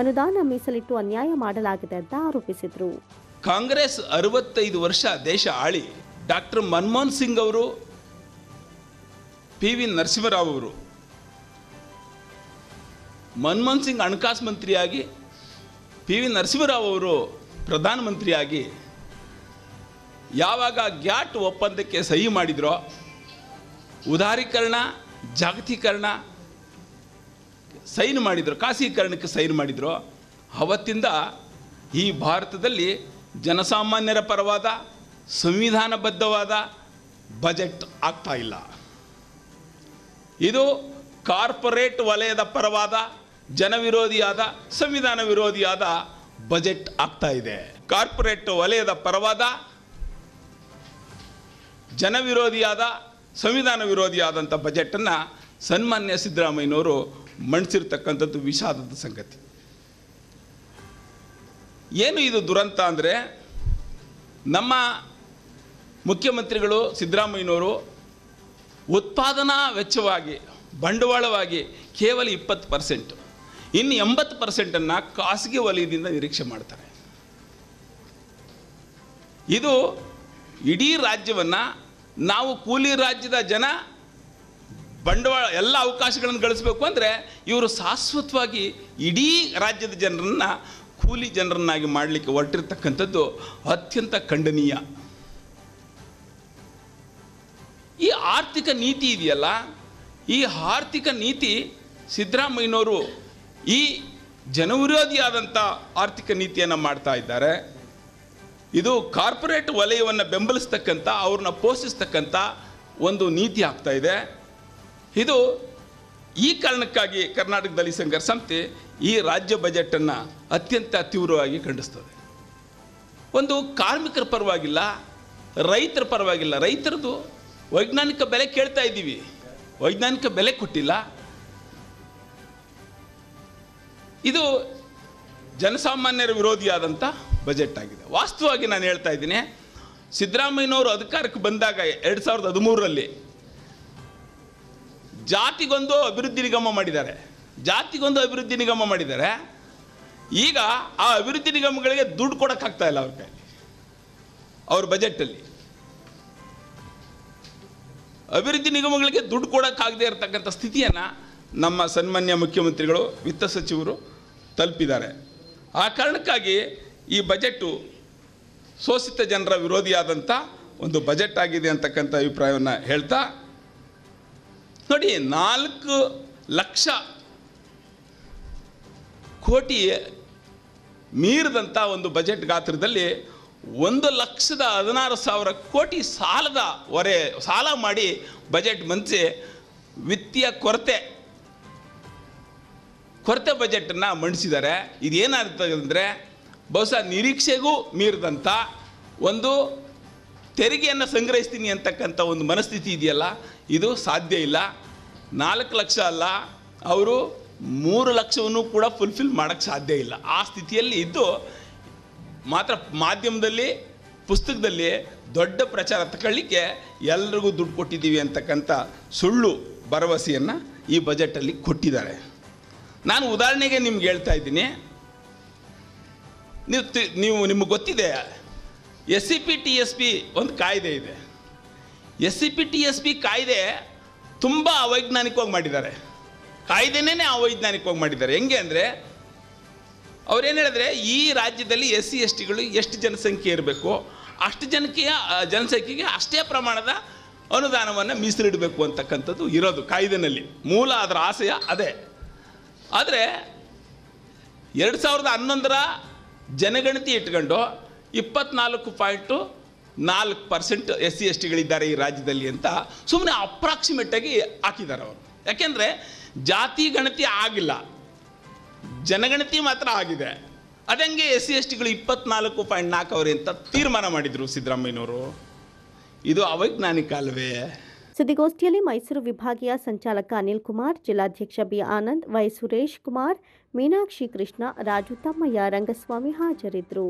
ಅನುದಾನ ಮೀಸಲಿಟ್ಟು ಅನ್ಯಾಯ ಮಾಡಲಾಗಿದೆ ಅಂತ ಆರೋಪಿಸಿದರು. ಕಾಂಗ್ರೆಸ್ 65 ವರ್ಷ ದೇಶ ಆಳಿ ಡಾಕ್ಟರ್ ಮನಮೋಹನ್ ಸಿಂಗ್ ಅವರು, PV ನರಸಿಂಹರಾವ್ ಅವರು, ಮನಮೋಹನ್ ಸಿಂಗ್ ಹಣಕಾಸು ಮಂತ್ರಿಯಾಗಿ, PV ನರಸಿಂಹರಾವ್ ಅವರು ಪ್ರಧಾನಮಂತ್ರಿಯಾಗಿ ಯಾವಾಗ ಗ್ಯಾಟ್ ಒಪ್ಪಂದಕ್ಕೆ ಸಹಿ ಮಾಡಿದ್ರೋ, ಉದಾರೀಕರಣ, ಜಾಗತೀಕರಣ ಸೈನ್ ಮಾಡಿದ್ರು, ಖಾಸಗೀಕರಣಕ್ಕೆ ಸೈನ್ ಮಾಡಿದ್ರು, ಅವತ್ತಿಂದ ಈ ಭಾರತದಲ್ಲಿ ಜನಸಾಮಾನ್ಯರ ಪರವಾದ ಸಂವಿಧಾನಬದ್ಧವಾದ ಬಜೆಟ್ ಆಗ್ತಾ ಇಲ್ಲ. ಇದು ಕಾರ್ಪೊರೇಟ್ ವಲಯದ ಪರವಾದ ಜನವಿರೋಧಿಯಾದ ಸಂವಿಧಾನ ವಿರೋಧಿಯಾದ ಬಜೆಟ್ ಆಗ್ತಾ ಇದೆ. ಕಾರ್ಪೊರೇಟ್ ವಲಯದ ಪರವಾದ ಜನವಿರೋಧಿಯಾದ ಸಂವಿಧಾನ ವಿರೋಧಿಯಾದಂಥ ಬಜೆಟನ್ನು ಸನ್ಮಾನ್ಯ ಸಿದ್ದರಾಮಯ್ಯನವರು ಮಂಡಿಸಿರ್ತಕ್ಕಂಥದ್ದು ವಿಷಾದದ ಸಂಗತಿ. ಏನು ಇದು ದುರಂತ ಅಂದರೆ, ನಮ್ಮ ಮುಖ್ಯಮಂತ್ರಿಗಳು ಸಿದ್ದರಾಮಯ್ಯನವರು ಉತ್ಪಾದನಾ ವೆಚ್ಚವಾಗಿ ಬಂಡವಾಳವಾಗಿ ಕೇವಲ 20%, ಇನ್ನು 80%ಅನ್ನು ಖಾಸಗಿ ವಲಯದಿಂದ ನಿರೀಕ್ಷೆ ಮಾಡ್ತಾರೆ. ಇದು ಇಡೀ ರಾಜ್ಯವನ್ನು ನಾವು ಕೂಲಿ ರಾಜ್ಯದ ಜನ ಬಂಡವಾಳ ಎಲ್ಲ ಅವಕಾಶಗಳನ್ನು ಗಳಿಸಬೇಕು ಅಂದರೆ ಇವರು ಶಾಶ್ವತವಾಗಿ ಇಡೀ ರಾಜ್ಯದ ಜನರನ್ನು ಕೂಲಿ ಜನರನ್ನಾಗಿ ಮಾಡಲಿಕ್ಕೆ ಹೊರಟಿರ್ತಕ್ಕಂಥದ್ದು ಅತ್ಯಂತ ಖಂಡನೀಯ. ಈ ಆರ್ಥಿಕ ನೀತಿ ಇದೆಯಲ್ಲ, ಈ ಆರ್ಥಿಕ ನೀತಿ ಸಿದ್ದರಾಮಯ್ಯನವರು ಈ ಜನವಿರೋಧಿಯಾದಂಥ ಆರ್ಥಿಕ ನೀತಿಯನ್ನು ಮಾಡ್ತಾ ಇದ್ದಾರೆ. ಇದು ಕಾರ್ಪೊರೇಟ್ ವಲಯವನ್ನು ಬೆಂಬಲಿಸ್ತಕ್ಕಂಥ, ಅವ್ರನ್ನ ಪೋಷಿಸ್ತಕ್ಕಂಥ ಒಂದು ನೀತಿ ಆಗ್ತಾ ಇದೆ. ಇದು ಈ ಕಾರಣಕ್ಕಾಗಿ ಕರ್ನಾಟಕದಲ್ಲಿ ಸಂಘರ್ಷ ಸಮಿತಿ ಈ ರಾಜ್ಯ ಬಜೆಟನ್ನು ಅತ್ಯಂತ ತೀವ್ರವಾಗಿ ಖಂಡಿಸ್ತದೆ. ಒಂದು ಕಾರ್ಮಿಕರ ಪರವಾಗಿಲ್ಲ, ರೈತರ ಪರವಾಗಿಲ್ಲ. ರೈತರದು ವೈಜ್ಞಾನಿಕ ಬೆಲೆ ಕೇಳ್ತಾ ಇದ್ದೀವಿ, ವೈಜ್ಞಾನಿಕ ಬೆಲೆ ಕೊಟ್ಟಿಲ್ಲ. ಇದು ಜನಸಾಮಾನ್ಯರ ವಿರೋಧಿಯಾದಂಥ ಬಜೆಟ್ ಆಗಿದೆ. ವಾಸ್ತವವಾಗಿ ನಾನು ಹೇಳ್ತಾ ಇದ್ದೀನಿ, ಸಿದ್ದರಾಮಯ್ಯನವರು ಅಧಿಕಾರಕ್ಕೆ ಬಂದಾಗ 2013ರಲ್ಲಿ ಜಾತಿಗೊಂದು ಅಭಿವೃದ್ಧಿ ನಿಗಮ ಮಾಡಿದ್ದಾರೆ. ಈಗ ಆ ಅಭಿವೃದ್ಧಿ ನಿಗಮಗಳಿಗೆ ದುಡ್ಡು ಕೊಡೋಕ್ಕಾಗ್ತಾ ಇಲ್ಲ ಅವ್ರ ಕೈಲಿ. ಅವ್ರ ಬಜೆಟಲ್ಲಿ ಅಭಿವೃದ್ಧಿ ನಿಗಮಗಳಿಗೆ ದುಡ್ಡು ಕೊಡೋಕ್ಕಾಗದೇ ಇರತಕ್ಕಂಥ ಸ್ಥಿತಿಯನ್ನು ನಮ್ಮ ಸನ್ಮಾನ್ಯ ಮುಖ್ಯಮಂತ್ರಿಗಳು, ವಿತ್ತ ಸಚಿವರು ತಲುಪಿದ್ದಾರೆ. ಆ ಕಾರಣಕ್ಕಾಗಿ ಈ ಬಜೆಟು ಶೋಷಿತ ಜನರ ವಿರೋಧಿಯಾದಂಥ ಒಂದು ಬಜೆಟ್ ಆಗಿದೆ ಅಂತಕ್ಕಂಥ ಅಭಿಪ್ರಾಯವನ್ನು ಹೇಳ್ತಾ, ನೋಡಿ 4 ಲಕ್ಷ ಕೋಟಿ ಮೀರಿದಂಥ ಒಂದು ಬಜೆಟ್ ಗಾತ್ರದಲ್ಲಿ 1,16,000 ಕೋಟಿ ಸಾಲ ಮಾಡಿ ಬಜೆಟ್ ಮಂಡಿಸಿ ವಿತ್ತೀಯ ಕೊರತೆ ಬಜೆಟನ್ನು ಮಂಡಿಸಿದ್ದಾರೆ. ಇದೇನಾಗ್ತದೆ ಅಂದರೆ ಬಹುಶಃ ನಿರೀಕ್ಷೆಗೂ ಮೀರಿದಂಥ ಒಂದು ತೆರಿಗೆಯನ್ನು ಸಂಗ್ರಹಿಸ್ತೀನಿ ಅಂತಕ್ಕಂಥ ಒಂದು ಮನಸ್ಥಿತಿ ಇದೆಯಲ್ಲ, ಇದು ಸಾಧ್ಯ ಇಲ್ಲ. 4 ಲಕ್ಷ ಅಲ್ಲ, ಅವರು 3 ಲಕ್ಷವನ್ನು ಕೂಡ ಫುಲ್ಫಿಲ್ ಮಾಡೋಕ್ಕೆ ಸಾಧ್ಯ ಇಲ್ಲ. ಆ ಸ್ಥಿತಿಯಲ್ಲಿ ಇದ್ದು ಮಾತ್ರ ಮಾಧ್ಯಮದಲ್ಲಿ, ಪುಸ್ತಕದಲ್ಲಿ ದೊಡ್ಡ ಪ್ರಚಾರ ತಗೊಳ್ಳಿಕ್ಕೆ ಎಲ್ರಿಗೂ ದುಡ್ಡು ಕೊಟ್ಟಿದ್ದೀವಿ ಅಂತಕ್ಕಂಥ ಸುಳ್ಳು ಭರವಸೆಯನ್ನು ಈ ಬಜೆಟಲ್ಲಿ ಕೊಟ್ಟಿದ್ದಾರೆ. ನಾನು ಉದಾಹರಣೆಗೆ ನಿಮ್ಗೆ ಹೇಳ್ತಾ ಇದ್ದೀನಿ. ನಿಮಗೆ ಗೊತ್ತಿದೆ, SCP-TSP ಒಂದು ಕಾಯ್ದೆ ಇದೆ. SCP-TSP ಕಾಯ್ದೆ ತುಂಬ ಅವೈಜ್ಞಾನಿಕವಾಗಿ ಮಾಡಿದ್ದಾರೆ. ಕಾಯ್ದೆನೇ ಅವೈಜ್ಞಾನಿಕವಾಗಿ ಮಾಡಿದ್ದಾರೆ. ಹೆಂಗೆ ಅಂದರೆ ಅವ್ರೇನು ಹೇಳಿದ್ರೆ, ಈ ರಾಜ್ಯದಲ್ಲಿ SC/STಗಳು ಎಷ್ಟು ಜನಸಂಖ್ಯೆ ಇರಬೇಕು, ಅಷ್ಟು ಜನಸಂಖ್ಯೆಗೆ ಅಷ್ಟೇ ಪ್ರಮಾಣದ ಅನುದಾನವನ್ನು ಮೀಸಲಿಡಬೇಕು ಅಂತಕ್ಕಂಥದ್ದು ಇರೋದು ಕಾಯ್ದೆನಲ್ಲಿ. ಮೂಲ ಅದರ ಆಶಯ ಅದೇ. ಆದರೆ 2011ರ ಜನಗಣತಿ ಇಟ್ಕೊಂಡು 24.4% SC/STಗಳಿದ್ದಾರೆ ಈ ರಾಜ್ಯದಲ್ಲಿ ಅಂತ ಸುಮ್ಮನೆ ಅಪ್ರಾಕ್ಸಿಮೇಟಾಗಿ ಹಾಕಿದ್ದಾರೆ ಅವರು. ಯಾಕೆಂದರೆ ಜಾತಿ ಗಣತಿ ಆಗಿಲ್ಲ, ಜನಗಣತಿ ಮಾತ್ರ ಆಗಿದೆ. ಅದಂಗೆ SC/STಗಳು 24.4 ಅಂತ ತೀರ್ಮಾನ ಮಾಡಿದರು ಸಿದ್ದರಾಮಯ್ಯನವರು. ಇದು ಅವೈಜ್ಞಾನಿಕ ಅಲ್ವೇ? ಸುದ್ದಿಗೋಷ್ಠಿಯಲ್ಲಿ ಮೈಸೂರು ವಿಭಾಗೀಯ ಸಂಚಾಲಕ ಅನಿಲ್ ಕುಮಾರ್, ಜಿಲ್ಲಾಧ್ಯಕ್ಷ ಬಿ ಆನಂದ್, ವೈ ಸುರೇಶ್ ಕುಮಾರ್, ಮೀನಾಕ್ಷಿ ಕೃಷ್ಣ, ರಾಜು ತಮ್ಮಯ್ಯ, ರಂಗಸ್ವಾಮಿ ಹಾಜರಿದ್ದರು.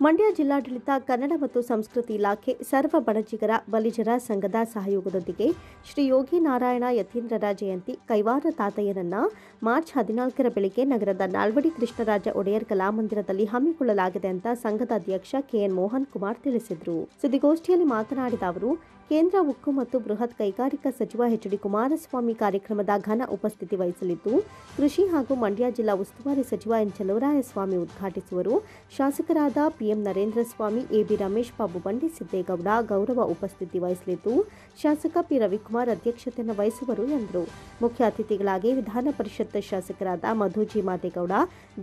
ಮಂಡ್ಯ ಜಿಲ್ಲಾಡಳಿತ, ಕನ್ನಡ ಮತ್ತು ಸಂಸ್ಕೃತಿ ಇಲಾಖೆ, ಸರ್ವ ಬಣಜಿಗರ ಬಲಿಜರ ಸಂಘದ ಸಹಯೋಗದೊಂದಿಗೆ ಶ್ರೀ ಯೋಗಿ ನಾರಾಯಣ ಯತೀಂದ್ರರ ಜಯಂತಿ ಕೈವಾರ ತಾತಯ್ಯನನ್ನ ಮಾರ್ಚ್ 14ರ ಬೆಳಿಗ್ಗೆ ನಗರದ ನಾಲ್ವಡಿ ಕೃಷ್ಣರಾಜ ಒಡೆಯರ್ ಕಲಾಮಂದಿರದಲ್ಲಿ ಹಮ್ಮಿಕೊಳ್ಳಲಾಗಿದೆ ಅಂತ ಸಂಘದ ಅಧ್ಯಕ್ಷ ಕೆಎನ್ ಮೋಹನ್ ಕುಮಾರ್ ತಿಳಿಸಿದರು. ಸುದ್ದಿಗೋಷ್ಠಿಯಲ್ಲಿ ಮಾತನಾಡಿದ ಅವರು, ಕೇಂದ್ರ ಉಕ್ಕು ಮತ್ತು ಬೃಹತ್ ಕೈಗಾರಿಕಾ ಸಚಿವ ಎಚ್.ಡಿ. ಕುಮಾರಸ್ವಾಮಿ ಕಾರ್ಯಕ್ರಮದ ಘನ ಉಪಸ್ಥಿತಿ ವಹಿಸಲಿದ್ದು, ಕೃಷಿ ಹಾಗೂ ಮಂಡ್ಯ ಜಿಲ್ಲಾ ಉಸ್ತುವಾರಿ ಸಚಿವ ಎನ್ ಚಲುವರಾಯಸ್ವಾಮಿ ಉದ್ಘಾಟಿಸುವರು. ಶಾಸಕರಾದ ಪಿಎಂ ನರೇಂದ್ರ ಸ್ವಾಮಿ, ಎಬಿ ರಮೇಶ್ ಬಾಬು, ಬಂಡಿ ಸಿದ್ದೇಗೌಡ ಗೌರವ ಉಪಸ್ಥಿತಿ ವಹಿಸಲಿದ್ದು, ಶಾಸಕ ಪಿ ರವಿಕುಮಾರ್ ಅಧ್ಯಕ್ಷತೆಯನ್ನು ವಹಿಸುವರು ಎಂದರು. ಮುಖ್ಯ ಅತಿಥಿಗಳಾಗಿ ವಿಧಾನ ಪರಿಷತ್ ಶಾಸಕರಾದ ಮಧು ಜಿ ಮಾದೇಗೌಡ,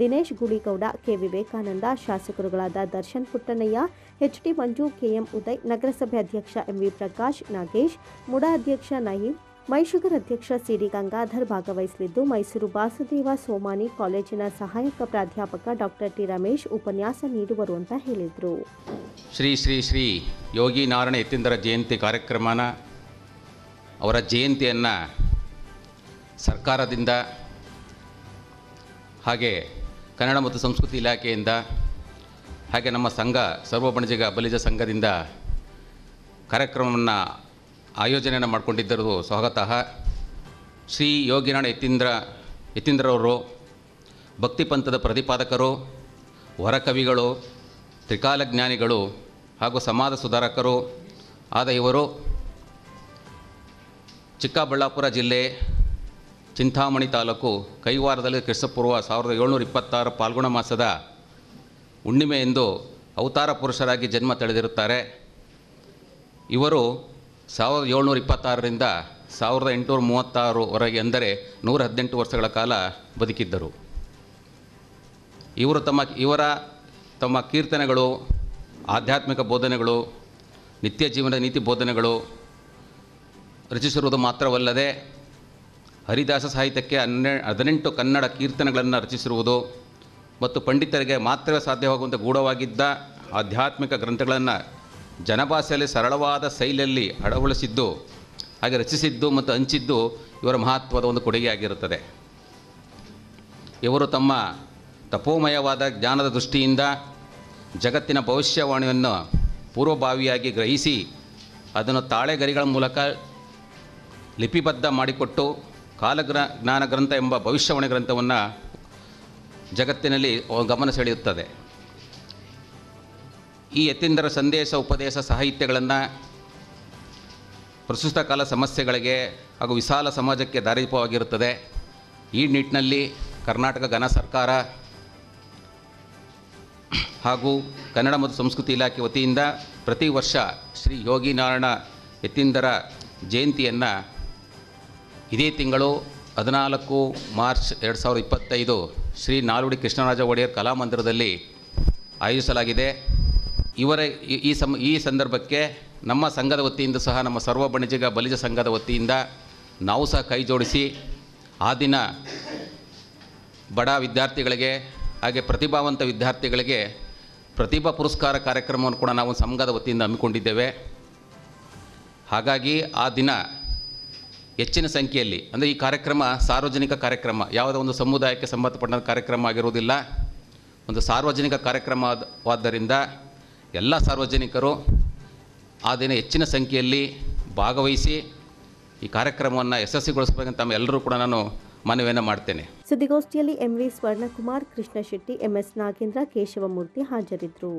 ದಿನೇಶ್ ಗುಳಿಗೌಡ, ಕೆ ವಿವೇಕಾನಂದ, ಶಾಸಕರುಗಳಾದ ದರ್ಶನ್ ಪುಟ್ಟಣ್ಣಯ್ಯ, ಎಚ್.ಟಿ. ಮಂಜು, ಕೆಎಂ ಉದಯ್, ನಗರಸಭೆ ಅಧ್ಯಕ್ಷ ಎಂವಿ ಪ್ರಕಾಶ್, ನಾಗೇಶ್, ಮುಡಾ ಅಧ್ಯಕ್ಷ ನಯೀಂ, ಮೈಶುಗರ್ ಅಧ್ಯಕ್ಷ ಸಿಡಿ ಗಂಗಾಧರ್ ಭಾಗವಹಿಸಲಿದ್ದು, ಮೈಸೂರು ವಾಸುದೇವ ಸೋಮಾನಿ ಕಾಲೇಜಿನ ಸಹಾಯಕ ಪ್ರಾಧ್ಯಾಪಕ ಡಾಕ್ಟರ್ ಟಿ ರಮೇಶ್ ಉಪನ್ಯಾಸ ನೀಡುವರು ಅಂತ ಹೇಳಿದರು. ಶ್ರೀ ಶ್ರೀ ಶ್ರೀ ಯೋಗಿ ನಾರಾಯಣ ಯತೀಂದ್ರ ಜಯಂತಿ ಕಾರ್ಯಕ್ರಮನ, ಅವರ ಜಯಂತಿಯನ್ನು ಸರ್ಕಾರದಿಂದ ಹಾಗೆ ಕನ್ನಡ ಮತ್ತು ಸಂಸ್ಕೃತಿ ಇಲಾಖೆಯಿಂದ ಹಾಗೆ ನಮ್ಮ ಸಂಘ ಸರ್ವ ಬಣಜಿಗ ಬಲಿಜ ಸಂಘದಿಂದ ಕಾರ್ಯಕ್ರಮವನ್ನು ಆಯೋಜನೆಯನ್ನು ಮಾಡಿಕೊಂಡಿದ್ದರು. ಸ್ವಾಗತ. ಶ್ರೀ ಯೋಗಿ ನಾರಾಯಣ ಯತೀಂದ್ರ ಯತೀಂದ್ರವರು ಭಕ್ತಿ ಪಂಥದ ಪ್ರತಿಪಾದಕರು, ವರಕವಿಗಳು, ತ್ರಿಕಾಲಜ್ಞಾನಿಗಳು ಹಾಗೂ ಸಮಾಜ ಸುಧಾರಕರು ಆದ ಇವರು ಚಿಕ್ಕಬಳ್ಳಾಪುರ ಜಿಲ್ಲೆ ಚಿಂತಾಮಣಿ ತಾಲೂಕು ಕೈವಾರದಲ್ಲಿ ಕ್ರಿಸ್ತಪೂರ್ವ 1726 ಫಾಲ್ಗುಣ ಮಾಸದ ಹುಣ್ಣಿಮೆಯೆಂದು ಅವತಾರ ಪುರುಷರಾಗಿ ಜನ್ಮ ತಳೆದಿರುತ್ತಾರೆ. ಇವರು 1726ರಿಂದ 1836ವರೆಗೆ, ಅಂದರೆ 118 ವರ್ಷಗಳ ಕಾಲ ಬದುಕಿದ್ದರು. ಇವರು ತಮ್ಮ ಕೀರ್ತನೆಗಳು, ಆಧ್ಯಾತ್ಮಿಕ ಬೋಧನೆಗಳು, ನಿತ್ಯ ಜೀವನದ ನೀತಿ ಬೋಧನೆಗಳು ರಚಿಸಿರುವುದು ಮಾತ್ರವಲ್ಲದೆ ಹರಿದಾಸ ಸಾಹಿತ್ಯಕ್ಕೆ 18 ಕನ್ನಡ ಕೀರ್ತನೆಗಳನ್ನು ರಚಿಸಿರುವುದು ಮತ್ತು ಪಂಡಿತರಿಗೆ ಮಾತ್ರವೇ ಸಾಧ್ಯವಾಗುವಂಥ ಗೂಢವಾಗಿದ್ದ ಆಧ್ಯಾತ್ಮಿಕ ಗ್ರಂಥಗಳನ್ನು ಜನಭಾಷೆಯಲ್ಲಿ ಸರಳವಾದ ಶೈಲಿಯಲ್ಲಿ ಅಳವಡಿಸಿದ್ದು, ಹಾಗೆ ರಚಿಸಿದ್ದು ಮತ್ತು ಹಂಚಿದ್ದು ಇವರ ಮಹತ್ವದ ಒಂದು ಕೊಡುಗೆಯಾಗಿರುತ್ತದೆ. ಇವರು ತಮ್ಮ ತಪೋಮಯವಾದ ಜ್ಞಾನದ ದೃಷ್ಟಿಯಿಂದ ಜಗತ್ತಿನ ಭವಿಷ್ಯವಾಣಿಯನ್ನು ಪೂರ್ವಭಾವಿಯಾಗಿ ಗ್ರಹಿಸಿ ಅದನ್ನು ತಾಳೆಗರಿಗಳ ಮೂಲಕ ಲಿಪಿಬದ್ಧ ಮಾಡಿಕೊಟ್ಟು ಜ್ಞಾನ ಗ್ರಂಥ ಎಂಬ ಭವಿಷ್ಯವಾಣಿ ಗ್ರಂಥವನ್ನು ಜಗತ್ತಿನಲ್ಲಿ ಗಮನ ಸೆಳೆಯುತ್ತದೆ. ಈ ಯತೀಂದ್ರ ಸಂದೇಶ, ಉಪದೇಶ ಸಾಹಿತ್ಯಗಳನ್ನು ಪ್ರಸ್ತುತ ಕಾಲ ಸಮಸ್ಯೆಗಳಿಗೆ ಹಾಗೂ ವಿಶಾಲ ಸಮಾಜಕ್ಕೆ ದಾರಿದೀಪವಾಗಿರುತ್ತದೆ. ಈ ನಿಟ್ಟಿನಲ್ಲಿ ಕರ್ನಾಟಕ ಘನ ಸರ್ಕಾರ ಹಾಗೂ ಕನ್ನಡ ಮತ್ತು ಸಂಸ್ಕೃತಿ ಇಲಾಖೆ ವತಿಯಿಂದ ಪ್ರತಿ ವರ್ಷ ಶ್ರೀ ಯೋಗಿ ನಾರಾಯಣ ಯತೀಂದ್ರ ಜಯಂತಿಯನ್ನು ಇದೇ ತಿಂಗಳು 14 ಮಾರ್ಚ್ 2025 ಶ್ರೀ ನಾಲ್ವಡಿ ಕೃಷ್ಣರಾಜ ಒಡೆಯರ್ ಕಲಾಮಂದಿರದಲ್ಲಿ ಆಯೋಜಿಸಲಾಗಿದೆ. ಈ ಸಂದರ್ಭಕ್ಕೆ ನಮ್ಮ ಸಂಘದ ವತಿಯಿಂದ ಸಹ, ನಮ್ಮ ಸರ್ವ ಬಣಜಿಗ ಬಲಿಜ ಸಂಘದ ವತಿಯಿಂದ ನಾವು ಸಹ ಕೈ ಜೋಡಿಸಿ ಆ ದಿನ ಬಡ ವಿದ್ಯಾರ್ಥಿಗಳಿಗೆ ಹಾಗೆ ಪ್ರತಿಭಾವಂತ ವಿದ್ಯಾರ್ಥಿಗಳಿಗೆ ಪ್ರತಿಭಾ ಪುರಸ್ಕಾರ ಕಾರ್ಯಕ್ರಮವನ್ನು ಕೂಡ ನಾವು ಸಂಘದ ವತಿಯಿಂದ ಹಮ್ಮಿಕೊಂಡಿದ್ದೇವೆ. ಹಾಗಾಗಿ ಆ ದಿನ ಹೆಚ್ಚಿನ ಸಂಖ್ಯೆಯಲ್ಲಿ, ಅಂದರೆ ಈ ಕಾರ್ಯಕ್ರಮ ಸಾರ್ವಜನಿಕ ಕಾರ್ಯಕ್ರಮ, ಯಾವುದೋ ಒಂದು ಸಮುದಾಯಕ್ಕೆ ಸಂಬಂಧಪಟ್ಟ ಕಾರ್ಯಕ್ರಮ ಆಗಿರುವುದಿಲ್ಲ, ಒಂದು ಸಾರ್ವಜನಿಕ ಕಾರ್ಯಕ್ರಮವಾದ್ದರಿಂದ ಎಲ್ಲ ಸಾರ್ವಜನಿಕರು ಆ ದಿನ ಹೆಚ್ಚಿನ ಸಂಖ್ಯೆಯಲ್ಲಿ ಭಾಗವಹಿಸಿ ಈ ಕಾರ್ಯಕ್ರಮವನ್ನು ಯಶಸ್ವಿಗೊಳಿಸಬೇಕಂತ ತಮ್ಮೆಲ್ಲರೂ ಕೂಡ ನಾನು ಮನವಿಯನ್ನು ಮಾಡ್ತೇನೆ. ಸುದ್ದಿಗೋಷ್ಠಿಯಲ್ಲಿ ಎಂವಿ ಸ್ವರ್ಣಕುಮಾರ್, ಕೃಷ್ಣ ಶೆಟ್ಟಿ, ಎಂಎಸ್ ನಾಗೇಂದ್ರ, ಕೇಶವಮೂರ್ತಿ ಹಾಜರಿದ್ದರು.